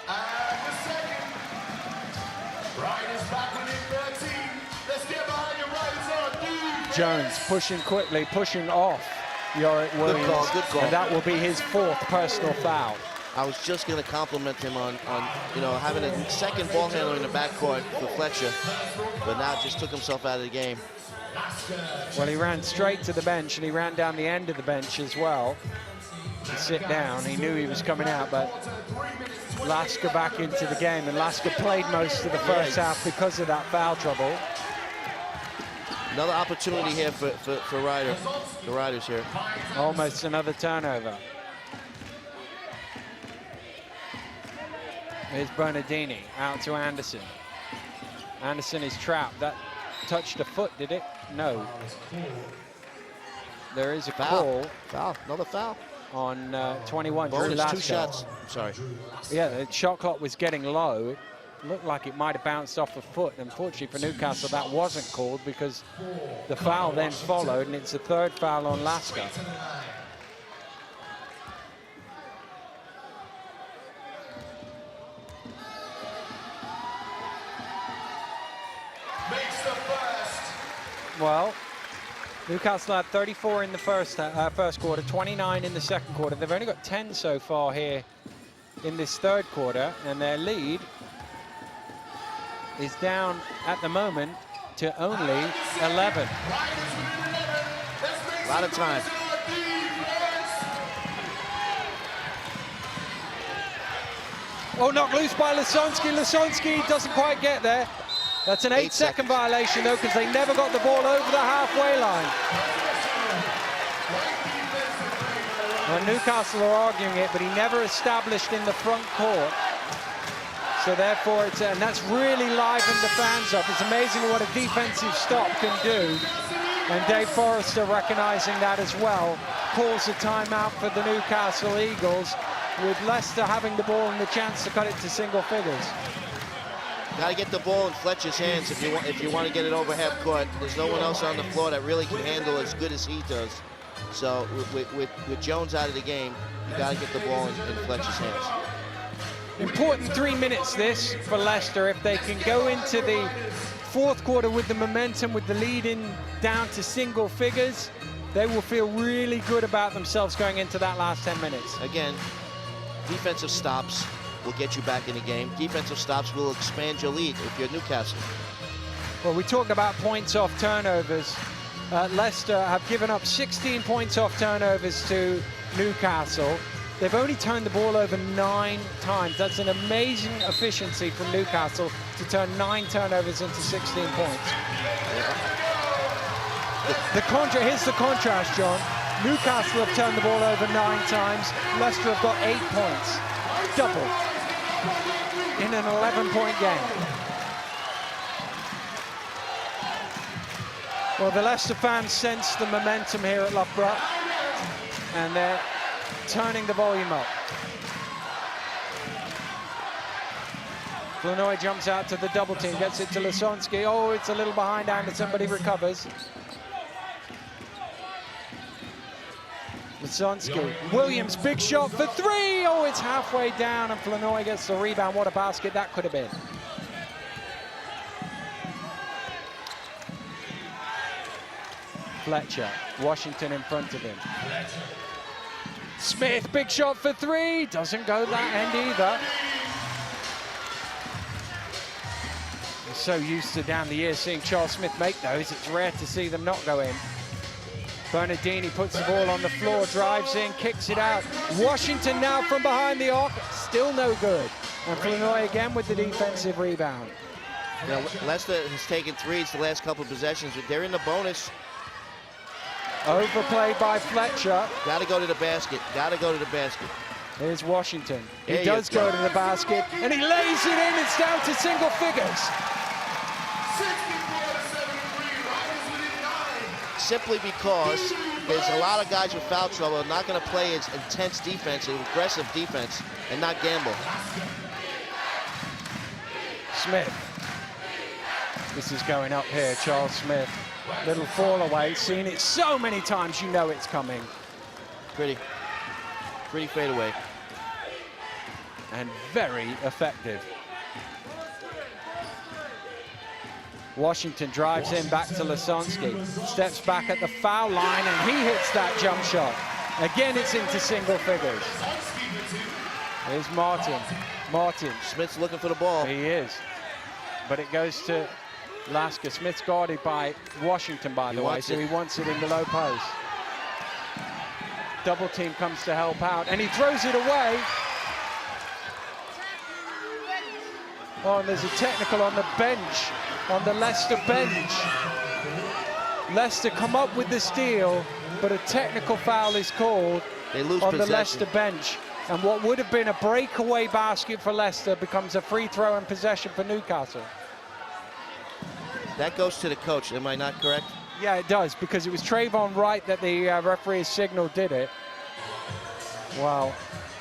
And the second. Riders back within 13. Let's get behind your riders on. Jones pushing quickly, pushing off Yorick Williams. Good call. And that will be his 4th personal foul. I was just going to compliment him on having a second ball handler in the backcourt for Fletcher, but now just took himself out of the game. Well, he ran straight to the bench, and he ran down the end of the bench as well to sit down. He knew he was coming out, but Lasker back into the game, and Lasker played most of the first half because of that foul trouble. Another opportunity here for Ryder, the Riders here. Almost another turnover. Here's Bernardini out to Anderson. Anderson is trapped. That touched a foot, did it? No. There is a call. Foul, another foul. On 21, Drew Bonus, Lasker. 2 shots. Sorry. Yeah, the shot clock was getting low. It looked like it might have bounced off a foot. Unfortunately for Newcastle, that wasn't called because the foul then followed, and it's the 3rd foul on Lasker. Well, Newcastle had 34 in the first quarter, 29 in the second quarter. They've only got 10 so far here in this 3rd quarter, and their lead is down at the moment to only 11. A lot of time. Oh, knocked loose by Lasonsky. Lasonsky doesn't quite get there. That's an 8-second violation, though, because they never got the ball over the halfway line. Well, Newcastle are arguing it, but he never established in the front court. So therefore, and that's really livened the fans up. It's amazing what a defensive stop can do. And Dave Forrester, recognizing that as well, calls a timeout for the Newcastle Eagles, with Leicester having the ball and the chance to cut it to single figures. Got to get the ball in Fletcher's hands if you want to get it over half court. There's no one else on the floor that really can handle as good as he does. So with Jones out of the game, you got to get the ball in Fletcher's hands. Important 3 minutes this for Leicester. If they can go into the 4th quarter with the momentum, with the lead in down to single figures, they will feel really good about themselves going into that last 10 minutes. Again, defensive stops will get you back in the game. Defensive stops will expand your lead if you're Newcastle. Well, we talked about points off turnovers. Leicester have given up 16 points off turnovers to Newcastle. They've only turned the ball over 9 times. That's an amazing efficiency from Newcastle to turn 9 turnovers into 16 points. Here's the contrast, John. Newcastle have turned the ball over 9 times. Leicester have got 8 points. Double in an 11-point game. Well, the Leicester fans sense the momentum here at Loughborough, and they're turning the volume up. Flanoy jumps out to the double team, gets it to Lasonsky. Oh, it's a little behind Anderson, but he recovers. Lasonsky. Williams, big shot for 3. Oh, it's halfway down, and Flanoy gets the rebound. What a basket that could have been. Fletcher, Washington in front of him. Smith, big shot for 3. Doesn't go that end either. We're so used to down the years seeing Charles Smith make those. It's rare to see them not go in. Bernardini puts the ball on the floor, drives in, kicks it out. Washington now from behind the arc, still no good. And Flanoy again with the defensive rebound. You know, Leicester has taken 3s the last couple of possessions. They're in the bonus. Overplayed by Fletcher. Got to go to the basket. Got to go to the basket. Here's Washington. He does go to the basket, and he lays it in. It's down to single figures. Simply because there's a lot of guys with foul trouble not going to play as intense defense, and aggressive defense, and not gamble. Smith. This is going up here, Charles Smith. Little fall away, seen it so many times, you know it's coming. Pretty fadeaway. And very effective. Washington drives in back to Lasonsky, steps back at the foul line, and he hits that jump shot. Again, it's into single figures. Here's Martin. Smith's looking for the ball. He is. But it goes to Lasker. Smith's guarded by Washington, by the way, so he wants it in the low post. Double team comes to help out, and he throws it away. Oh, and there's a technical on the bench, on the Leicester bench. Leicester come up with the steal, but a technical foul is called on the Leicester bench. And what would have been a breakaway basket for Leicester becomes a free throw and possession for Newcastle. That goes to the coach, am I not correct? Yeah, it does, because it was Trayvon Wright that the referee's signal did it. Wow,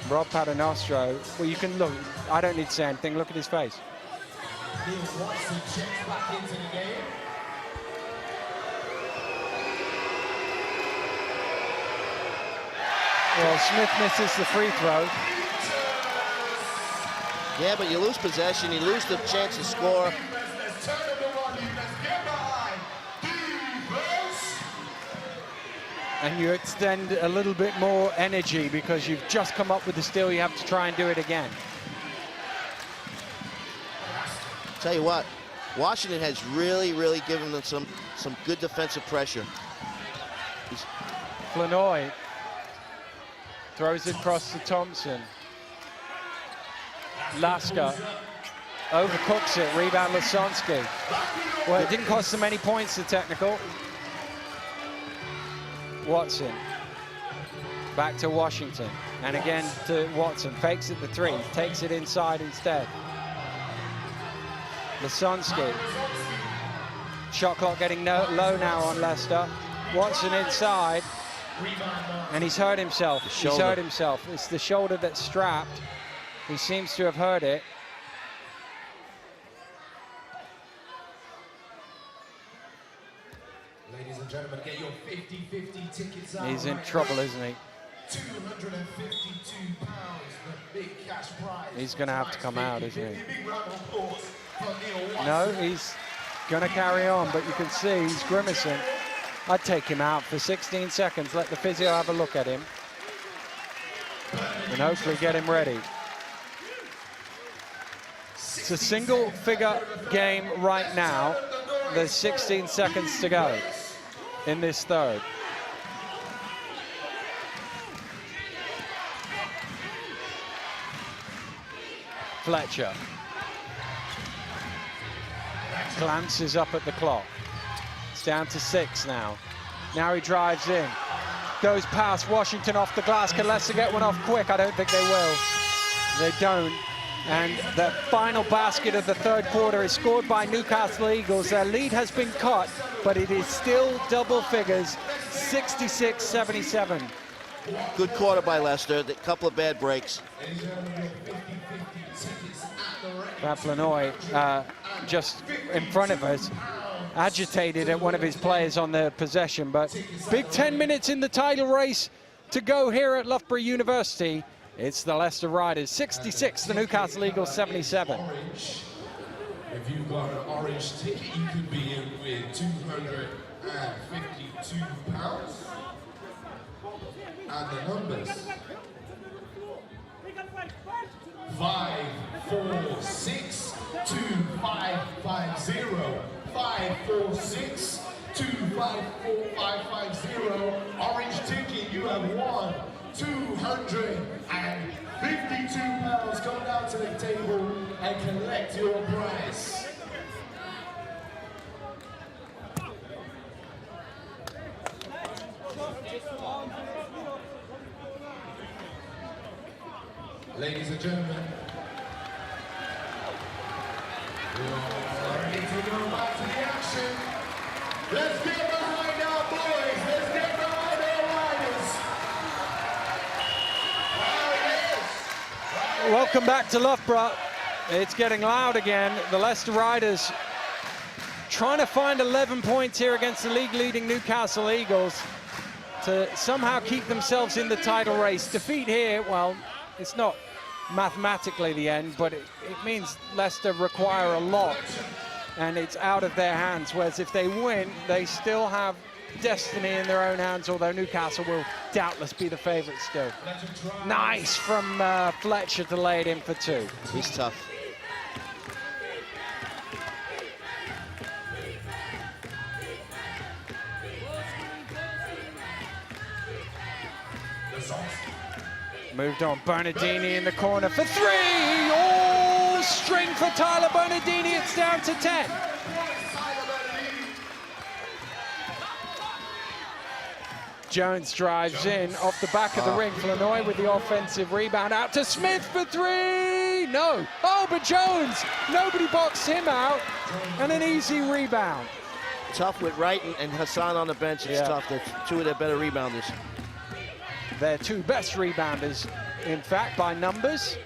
Rob Paternostro. Well, you can look, I don't need to say anything, look at his face. Well, Smith misses the free throw. Yeah, but you lose possession, you lose the chance to score. And you extend a little bit more energy because you've just come up with the steal, you have to try and do it again. Tell you what, Washington has really given them some good defensive pressure. Flanoy throws it across to Thompson. Lasker overcooks it, rebound Lasonsky. Well, it didn't cost them any points, the technical. Watson, back to Washington, and again to Watson, fakes it the three, takes it inside instead. Lasonsky, shot clock getting low now on Leicester. Watson inside, and he's hurt himself. He's hurt himself. It's the shoulder that's strapped. He seems to have hurt it. Ladies and gentlemen, get your 50-50 tickets out. He's in trouble, isn't he? £252, the big cash prize. He's going to have to come out, isn't he? Big round of applause for Neil No, Watson. he's going to carry on, but you can see he's grimacing. I'd take him out for 16 seconds, let the physio have a look at him, and hopefully get him ready. It's a single-figure game right now. There's 16 seconds to go in this third. Fletcher glances up at the clock. It's down to 6 now. Now he drives in. Goes past Washington off the glass. Can Leicester get one off quick? I don't think they will. They don't. And the final basket of the third quarter is scored by Newcastle Eagles. Their lead has been cut, but it is still double figures, 66-77. Good quarter by Leicester, a couple of bad breaks. Flanoy, just in front of us, agitated at one of his players on the possession, but big 10 minutes in the title race to go here at Loughborough University. It's the Leicester Riders 66, the Newcastle Eagles 77. If you've got an orange ticket, you could be in with £252. And the numbers: 546 2550. 546 2550. Orange ticket, you have won £252. Come down to the table and collect your prize. Ladies and gentlemen, we are ready to go back to the action. Let's get behind our boys. Let's get behind our riders. Welcome back to Loughborough. It's getting loud again. The Leicester Riders trying to find 11 points here against the league-leading Newcastle Eagles to somehow keep themselves in the title race. Defeat here, well, it's not mathematically the end, but it means Leicester require a lot and it's out of their hands. Whereas if they win, they still have destiny in their own hands, although Newcastle will doubtless be the favourites still. Nice from Fletcher to lay it in for 2. He's tough. Moved on, Bernardini in the corner for 3! Oh, string for Tyler Bernardini, it's down to 10. Jones drives in off the back of the ring. Flanoy with the offensive rebound, out to Smith for 3! No! Oh, but Jones! Nobody boxed him out, and an easy rebound. Tough with Wright and Hassan on the bench. It's tough. They're 2 of their better rebounders. Their 2 best rebounders, in fact, by numbers.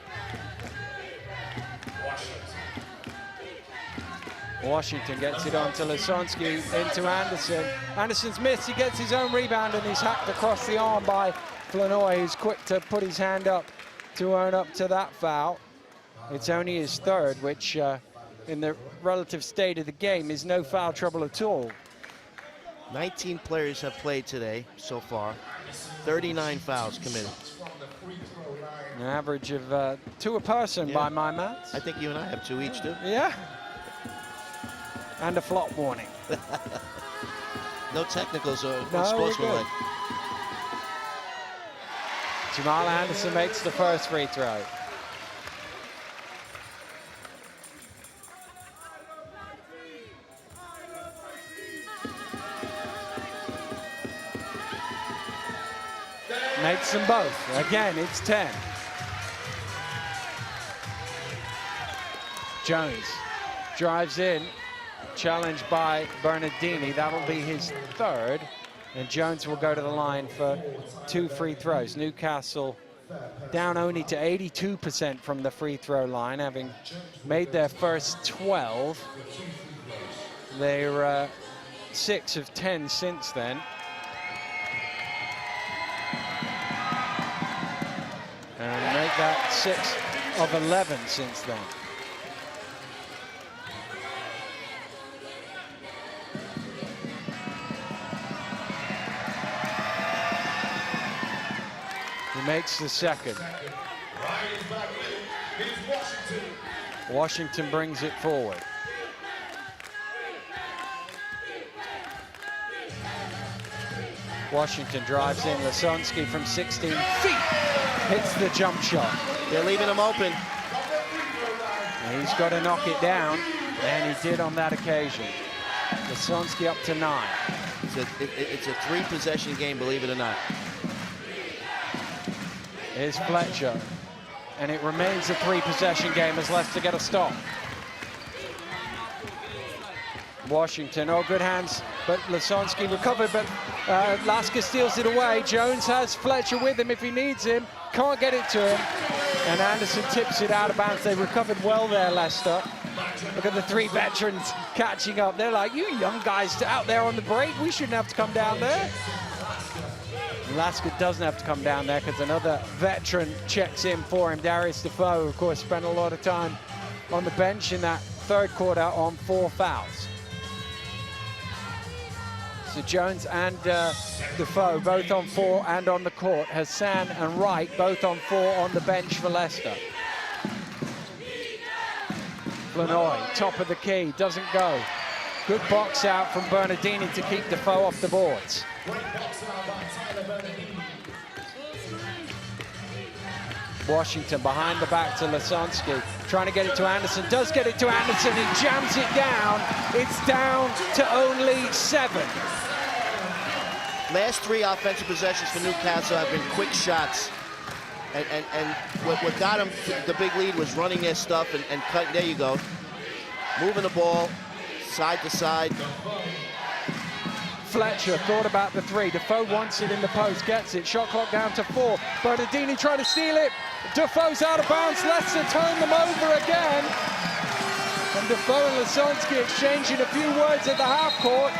Washington gets it on to Lasonsky, into Anderson. Anderson's missed, he gets his own rebound, and he's hacked across the arm by Flanoy, who's quick to put his hand up to own up to that foul. It's only his 3rd, which in the relative state of the game is no foul trouble at all. 19 players have played today so far. 39 fouls committed. An average of 2 a person by my maths. I think you and I have 2 each, too. Yeah. And a flop warning. No technicals or No, sportsmanlike. Jamal Anderson makes the first free throw. Makes them both. Again, it's 10. Jones drives in, challenged by Bernardini. That'll be his 3rd, and Jones will go to the line for 2 free throws. Newcastle down only to 82% from the free throw line, having made their first 12. They're 6 of 10 since then. And make that 6 of 11 since then. He makes the 2nd. Washington brings it forward. Washington drives in. Lasonsky from 16 feet hits the jump shot. They're leaving him open. And he's got to knock it down, and he did on that occasion. Lasonsky up to 9. It's a 3-possession game, believe it or not. Here's Fletcher, and it remains a 3-possession game as Leicester get a stop. Washington, oh, good hands, but Lasonsky recovered, but Lasker steals it away. Jones has Fletcher with him if he needs him, can't get it to him, and Anderson tips it out of bounds. They recovered well there, Leicester. Look at the 3 veterans catching up. They're like, you young guys out there on the break, we shouldn't have to come down there. Lasker doesn't have to come down there because another veteran checks in for him. Darius Defoe, of course, spent a lot of time on the bench in that 3rd quarter on 4 fouls. So Jones and Defoe both on 4 and on the court. Hassan and Wright both on 4 on the bench for Leicester. Flanoy, top of the key, doesn't go. Good box out from Bernardini to keep Defoe off the boards. Washington behind the back to Lasonsky, trying to get it to Anderson, does get it to Anderson, he jams it down. It's down to only 7. Last 3 offensive possessions for Newcastle have been quick shots. And what got them the big lead was running their stuff and cutting. There you go. Moving the ball side to side. Fletcher thought about the 3. Defoe wants it in the post, gets it. Shot clock down to 4. Bernardini trying to steal it. Defoe's out of bounds. Leicester turn them over again. And Defoe and Lasonsky exchanging a few words at the half court.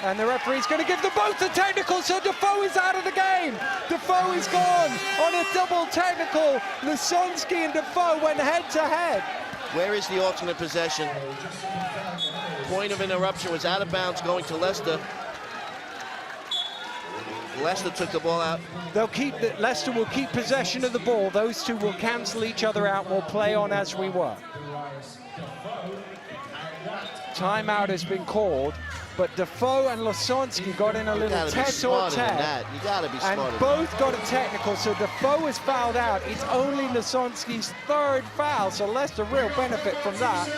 And the referee's going to give them both a technical, so Defoe is out of the game. Defoe is gone on a double technical. Lasonsky and Defoe went head to head. Where is the alternate possession? point of interruption was out of bounds going to Leicester. Leicester took the ball out. Leicester will keep possession of the ball. Those two will cancel each other out and will play on as we were. Timeout has been called, but Defoe and Losonsky got in a little tete-a-tete. You gotta be smarter. And both got a technical, so Defoe is fouled out. It's only Losonsky's third foul, so Leicester real benefit from that.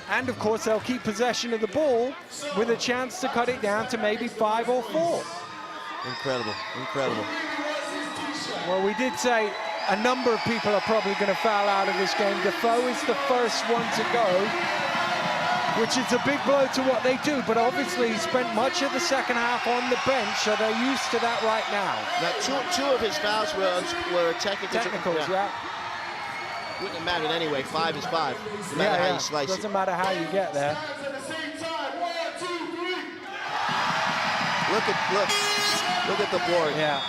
And of course, they'll keep possession of the ball with a chance to cut it down to maybe 5 or 4. Incredible, incredible. Well, we did say a number of people are probably going to foul out of this game. Defoe is the first one to go, which is a big blow to what they do. But obviously, he spent much of the second half on the bench, so they're used to that right now. Now, two of his fouls were technicals, yeah. Wouldn't have mattered anyway. 5 is 5. No matter how you slice Doesn't matter how you get there. Look at the board. Yeah.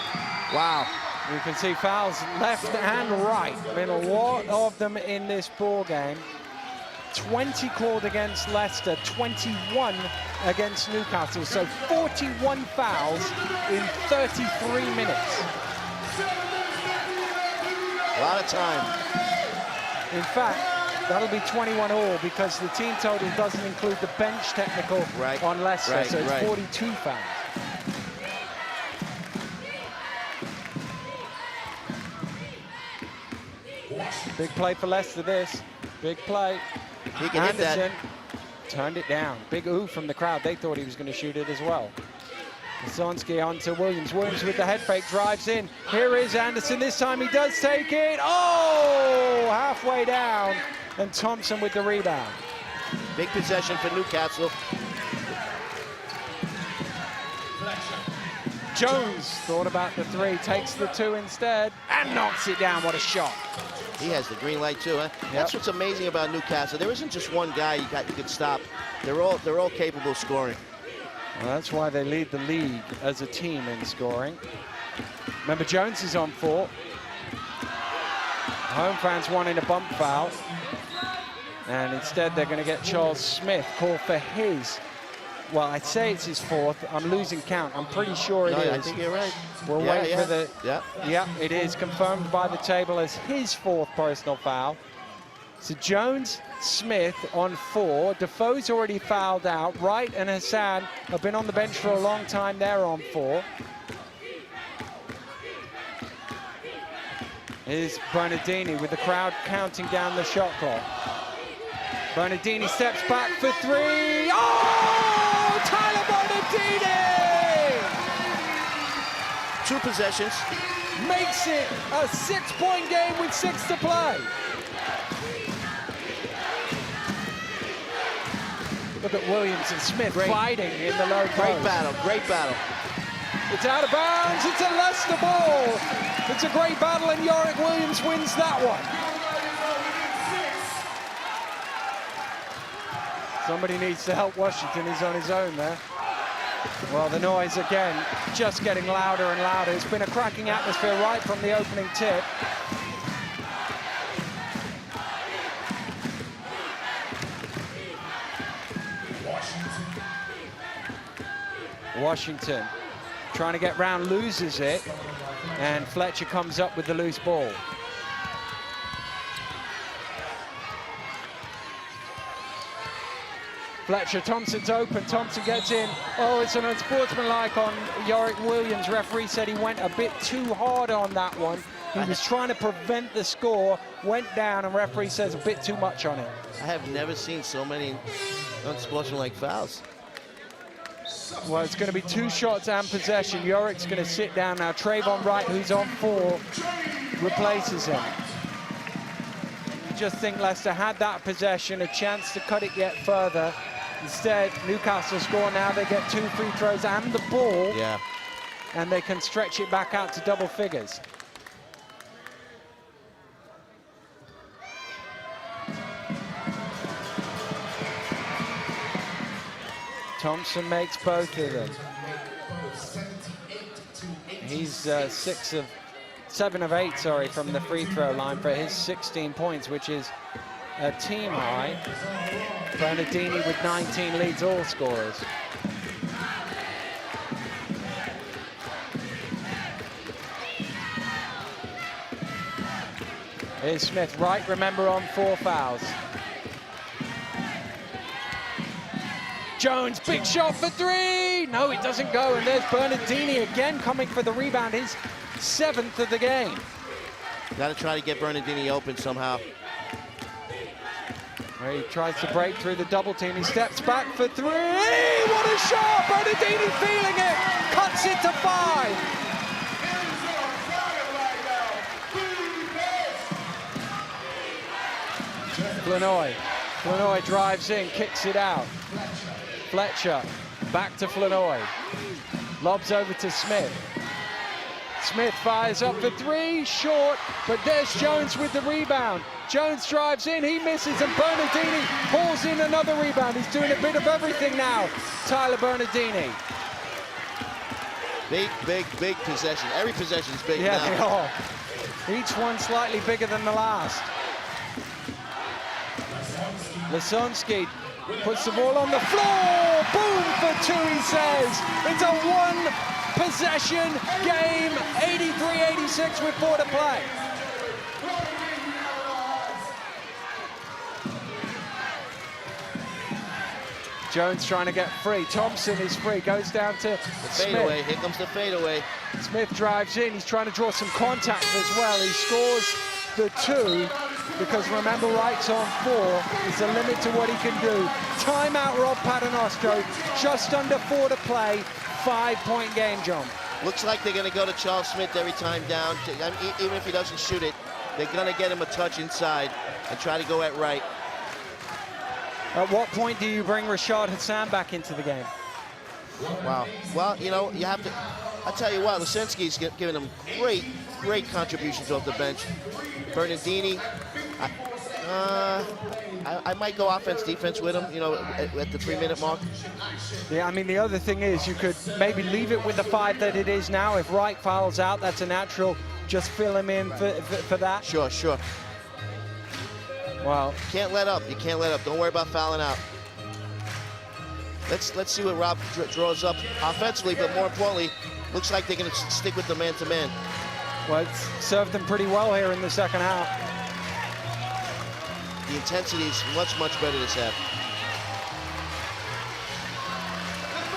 Wow. You can see fouls left and right. Been a lot of them in this ball game. 20 called against Leicester, 21 against Newcastle. So 41 fouls in 33 minutes. A lot of time. In fact, that'll be 21 all because the team total doesn't include the bench technical on Leicester, so it's 42 fouls. Big play for Leicester, this. Big play. He can hit that. Turned it down. Big ooh from the crowd. They thought he was going to shoot it as well. Losonsky onto Williams. Williams with the head fake, drives in. Here is Anderson. This time he does take it. Oh, halfway down. And Thompson with the rebound. Big possession for Newcastle. Jones thought about the 3, takes the 2 instead, and knocks it down. What a shot. He has the green light too, huh? Yep. That's what's amazing about Newcastle. There isn't just one guy you could stop. They're all capable of scoring. Well, that's why they lead the league as a team in scoring. Remember, Jones is on 4. Home fans wanting a bump foul. And instead, they're going to get Charles Smith called for his. Well, I'd say it's his 4th. I'm losing count. I'm pretty sure it is. I think you're right. We'll wait for the... Yeah. Yeah, it is confirmed by the table as his 4th personal foul. So Jones, Smith on 4. Defoe's already fouled out. Wright and Hassan have been on the bench for a long time. They're on 4. Here's Bernardini with the crowd counting down the shot clock. Bernardini steps back for 3. Oh! Tyler Bernardini! 2 possessions. Makes it a 6-point game with 6 to play. Look at Williams and Smith fighting in the low post. Great battle, great battle. It's out of bounds, it's a Leicester ball. It's a great battle and Yorick Williams wins that one. Somebody needs to help Washington, he's on his own there. Well, the noise again, just getting louder and louder. It's been a cracking atmosphere right from the opening tip. Washington trying to get round, loses it, and Fletcher comes up with the loose ball. Fletcher, Thompson's open, Thompson gets in. Oh, it's an unsportsmanlike on Yorick Williams. Referee said he went a bit too hard on that one. He was trying to prevent the score, went down, and referee says a bit too much on it. I have never seen so many unsportsmanlike fouls. Well, it's going to be 2 shots and possession. Yorick's going to sit down now. Trayvon Wright, who's on 4, replaces him. You just think Leicester had that possession, a chance to cut it yet further. Instead, Newcastle score now. They get 2 free throws and the ball. Yeah. And they can stretch it back out to double figures. Thompson makes both of them. He's 7 of 8, sorry, from the free throw line for his 16 points, which is a team high. Bernardini with 19 leads all scorers. Here's Smith, right, remember, on 4 fouls. Jones, big shot for 3! No, it doesn't go, and there's Bernardini again coming for the rebound, his 7th of the game. Got to try to get Bernardini open somehow. He tries to break through the double team, he steps back for 3! What a shot! Bernardini feeling it, cuts it to 5! Flanoy drives in, kicks it out. Fletcher, back to Flanoy. Lobs over to Smith. Smith fires up for 3, short, but there's Jones with the rebound. Jones drives in, he misses, and Bernardini pulls in another rebound. He's doing a bit of everything now, Tyler Bernardini. Big possession. Every possession is big now. Yeah, they are. Each one slightly bigger than the last. Lasonsky puts the ball on the floor. Boom for 2, he says. It's a 1-possession game, 83-86 with 4 to play. Jones trying to get free. Thompson is free, goes down to Smith. Fadeaway, here comes the fadeaway. Smith drives in, he's trying to draw some contact as well. He scores the 2, because remember, Wright's on 4. It's a limit to what he can do. Timeout, Rob Paternostro. Just under 4 to play. 5-point game, John. Looks like they're going to go to Charles Smith every time down. Even if he doesn't shoot it, they're going to get him a touch inside and try to go at Wright. At what point do you bring Rashad Hassan back into the game? Wow. Well, you know, you have to. I'll tell you what, Lasensky's giving them great contributions off the bench. Bernardini, I might go offense-defense with him, you know, at the 3-minute mark. Yeah, I mean, the other thing is you could maybe leave it with the 5 that it is now. If Wright fouls out, that's a natural. Just fill him in for that. Sure. Well, can't let up. You can't let up. Don't worry about fouling out. Let's see what Rob draws up offensively, but more importantly, looks like they're going to stick with the man-to-man. Well, it's served them pretty well here in the second half. The intensity is much better this half.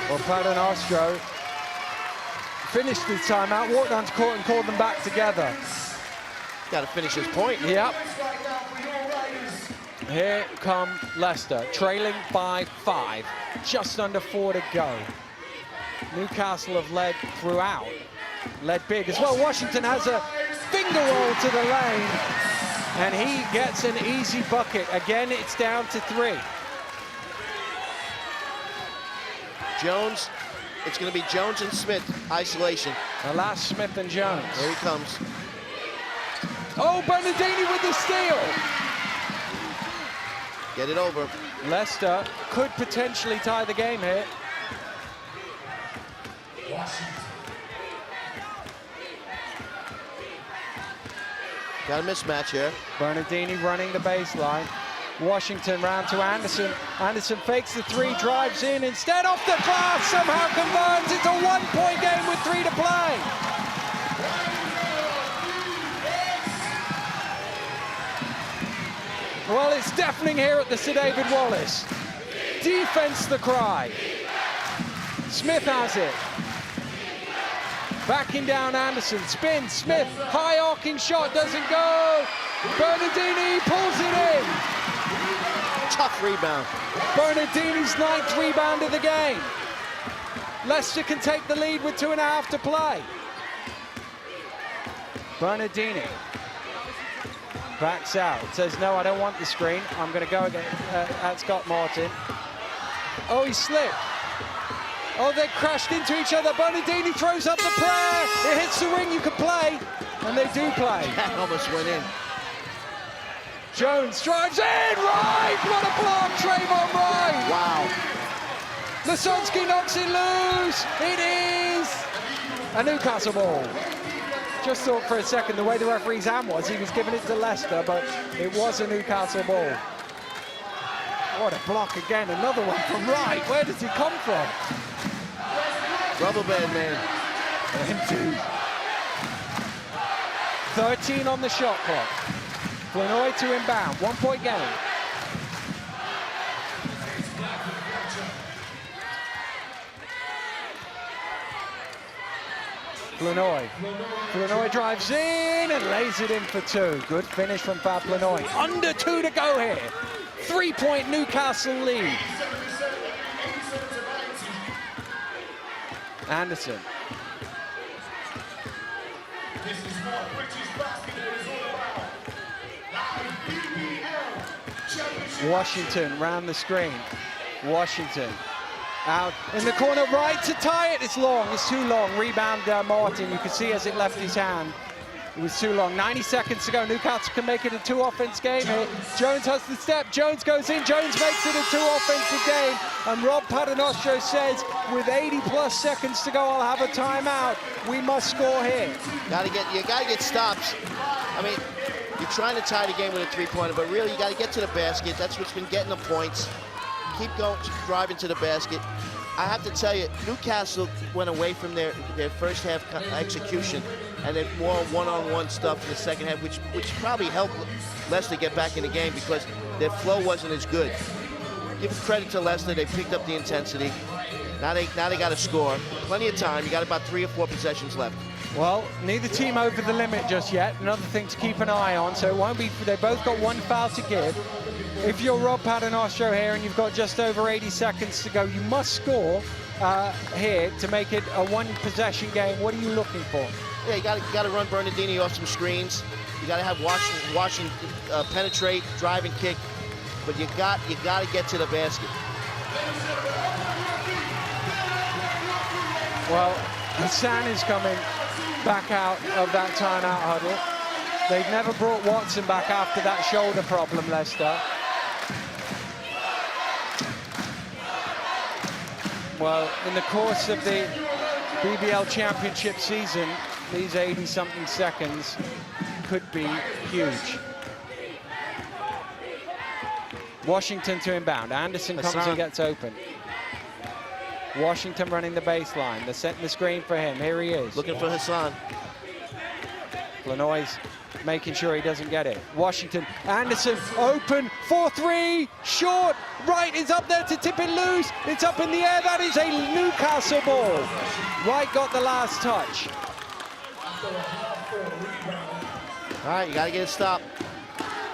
Well, Paternostro finished his timeout, walked down to court and called them back together. Got to finish his point. Yep. Here come Leicester, trailing by 5. Just under 4 to go. Newcastle have led throughout. Led big as well. Washington has a finger roll to the lane, and he gets an easy bucket. Again, it's down to 3. Jones, it's going to be Jones and Smith, isolation. The last Smith and Jones. Here he comes. Oh, Bernardini with the steal. Get it over. Leicester could potentially tie the game here. Got a mismatch here. Bernardini running the baseline. Washington round to Anderson. Anderson fakes the 3, drives in. Instead, off the glass, somehow converts. It's a 1-point game with 3 to play. Well, it's deafening here at the Sir David Wallace. Defense the cry. Smith has it. Backing down Anderson, spins, Smith, high arcing shot, doesn't go. Bernardini pulls it in. Tough rebound. Bernardini's 9th rebound of the game. Leicester can take the lead with 2.5 to play. Bernardini backs out, says, no, I don't want the screen. I'm going to go again at Scott Martin. Oh, he slipped. Oh, they crashed into each other. Bernardini throws up the prayer. It hits the ring, you can play. And they do play. That almost went in. Jones drives in, Wright! What a block, Trayvon Wright! Wow. Lasonsky knocks it loose. It is a Newcastle ball. Just thought for a second the way the referee's hand was, he was giving it to Leicester, but it was a Newcastle ball. What a block again, another one from right. Where does he come from? Rubber band, man. Into 13 on the shot clock. Flanoy to inbound, 1 point game. Flanoy drives in and lays it in for 2. Good finish from Fab Flanoy. Under 2 to go here. 3-point Newcastle lead. Anderson. This is what British basketball is all about. BBL Championship. Washington round the screen. Washington out in the corner right to tie it. It's long, it's too long. Rebound Martin, you can see as it left his hand. It was too long. 90 seconds to go. Newcastle can make it a 2-offense game here. Jones has the step. Jones goes in. Jones makes it a 2-offensive game. And Rob Paternoster says, with 80+ seconds to go, I'll have a timeout. We must score here. You gotta get stops. I mean, you're trying to tie the game with a 3-pointer, but really you gotta get to the basket. That's what's been getting the points. Keep going, driving to the basket. I have to tell you, Newcastle went away from their first half execution and then more one-on-one stuff in the second half, which probably helped Leicester get back in the game because their flow wasn't as good. Give credit to Leicester, they picked up the intensity. Now they got to score. Plenty of time. You got about 3 or 4 possessions left. Well, neither team over the limit just yet. Another thing to keep an eye on. So it won't be. They both got 1 foul to give. If you're Rob Paternoster here and you've got just over 80 seconds to go, you must score here to make it a 1-possession game. What are you looking for? Yeah, you got to run Bernardini off some screens. You got to have Washington penetrate, drive and kick, but you got to get to the basket. Well, Hassan is coming back out of that timeout huddle. They've never brought Watson back after that shoulder problem, Leicester. Well, in the course of the BBL Championship season, these 80-something seconds could be huge. Washington to inbound. Anderson comes and gets open. Washington running the baseline. They're setting the screen for him. Here he is. Looking for Hassan. Flanoy's making sure he doesn't get it. Washington, Anderson, open, 4-3, short, right is up there to tip it loose. It's up in the air. That is a Newcastle ball. Wright got the last touch. All right, you got to get a stop.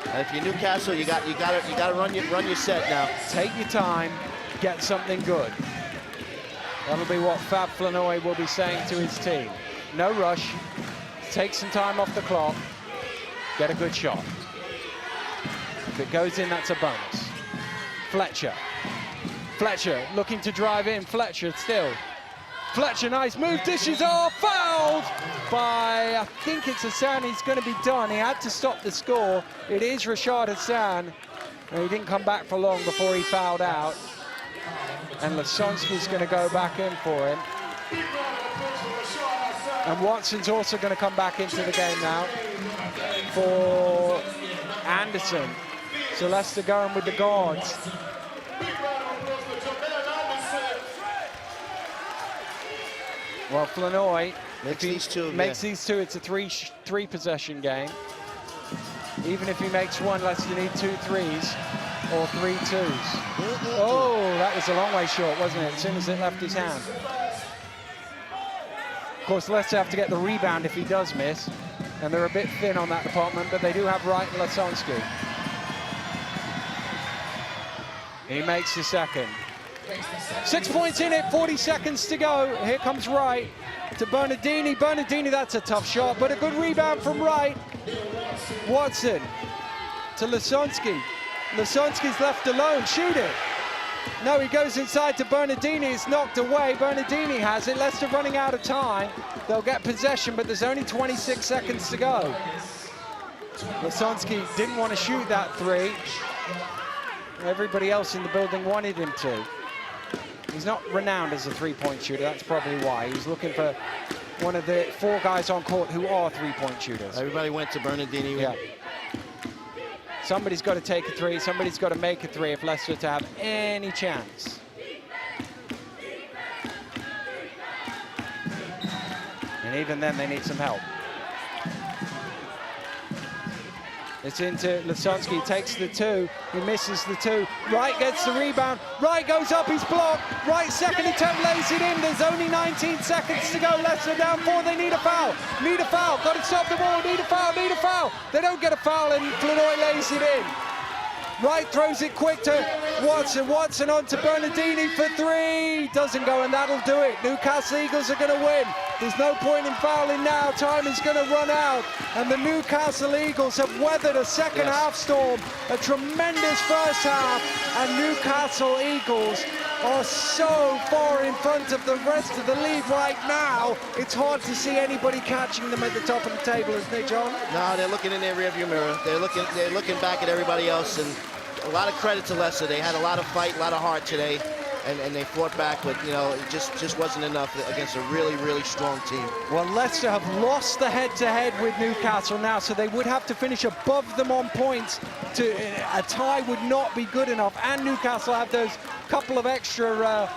And if you're Newcastle, you got to run your set now. Take your time, get something good. That'll be what Fab Flanoy will be saying to his team. No rush. Take some time off the clock. Get a good shot. If it goes in, that's a bonus. Fletcher looking to drive in. Fletcher still. Fletcher, nice move, dishes off, fouled by, I think it's Hassan. He's going to be done. He had to stop the score. It is Rashad Hassan. And he didn't come back for long before he fouled out. And Lasonsky's going to go back in for him. And Watson's also going to come back into the game now for Anderson. So Leicester going with the guards. Well, Flanoy makes these two. It's a three-possession game. Even if he makes one, Leicester need 2 threes or 3 twos. Oh, that was a long way short, wasn't it? As soon as it left his hand. Of course, Leicester have to get the rebound if he does miss. And they're a bit thin on that department, but they do have Wright and Lasonsky. He makes the second. 6 points in it, 40 seconds to go. Here comes Wright to Bernardini. Bernardini, that's a tough shot, but a good rebound from Wright. Watson to Lasonsky. Lasonsky's left alone, shoot it. No, he goes inside to Bernardini, it's knocked away. Bernardini has it, Leicester running out of time. They'll get possession, but there's only 26 seconds to go. Lasonsky didn't want to shoot that 3. Everybody else in the building wanted him to. He's not renowned as a 3-point shooter, that's probably why. He was looking for one of the 4 guys on court who are three-point shooters. Everybody went to Bernardini. Yeah. Somebody's got to take a 3. Somebody's got to make a 3 if Leicester to have any chance. And even then, they need some help. It's into Lasonsky, takes the 2, he misses the 2. Wright gets the rebound, Wright goes up, he's blocked. Wright second attempt lays it in, there's only 19 seconds to go. Leicester down 4, they need a foul. Need a foul, got to stop the ball, need a foul, need a foul. They don't get a foul and Flanoy lays it in. Wright throws it quick to Watson. Watson on to Bernardini for 3. Doesn't go, and that'll do it. Newcastle Eagles are going to win. There's no point in fouling now. Time is going to run out. And the Newcastle Eagles have weathered a second half storm, a tremendous first half, and Newcastle Eagles are so far in front of the rest of the league right now. It's hard to see anybody catching them at the top of the table, isn't it, John? No, they're looking in their rearview mirror. They're looking back at everybody else, and a lot of credit to Leicester. They had a lot of fight, a lot of heart today, and they fought back, but you know, it just wasn't enough against a really, really strong team. Well, Leicester have lost the head-to-head with Newcastle now, so they would have to finish above them on points. A tie would not be good enough, and Newcastle have those couple of extra,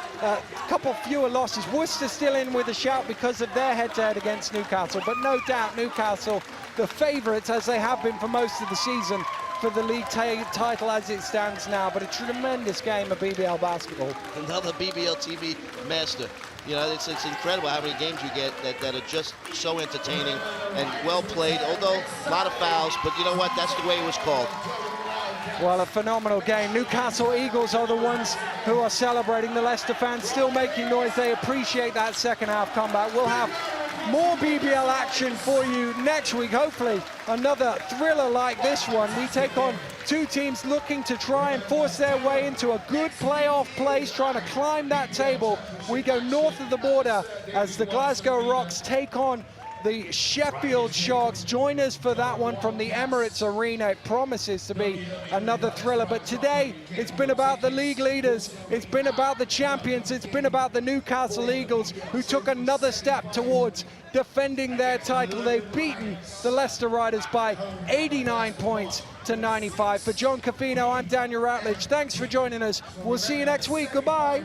couple fewer losses. Worcester still in with a shout because of their head-to-head against Newcastle, but no doubt Newcastle, the favourites as they have been for most of the season, for the league title as it stands now. But a tremendous game of BBL basketball. Another BBL TV master. You know, it's incredible how many games you get that are just so entertaining and well played, although a lot of fouls, but you know what, that's the way it was called. Well, a phenomenal game. Newcastle Eagles are the ones who are celebrating. The Leicester fans still making noise. They appreciate that second half comeback. We'll have more BBL action for you next week. Hopefully another thriller like this one. We take on 2 teams looking to try and force their way into a good playoff place, trying to climb that table. We go north of the border as the Glasgow Rocks take on the Sheffield Sharks. Join us for that one from the Emirates Arena. It promises to be another thriller. But today, it's been about the league leaders. It's been about the champions. It's been about the Newcastle Eagles, who took another step towards defending their title. They've beaten the Leicester Riders by 89 points to 95. For John Cafino, I'm Daniel Ratledge. Thanks for joining us. We'll see you next week. Goodbye.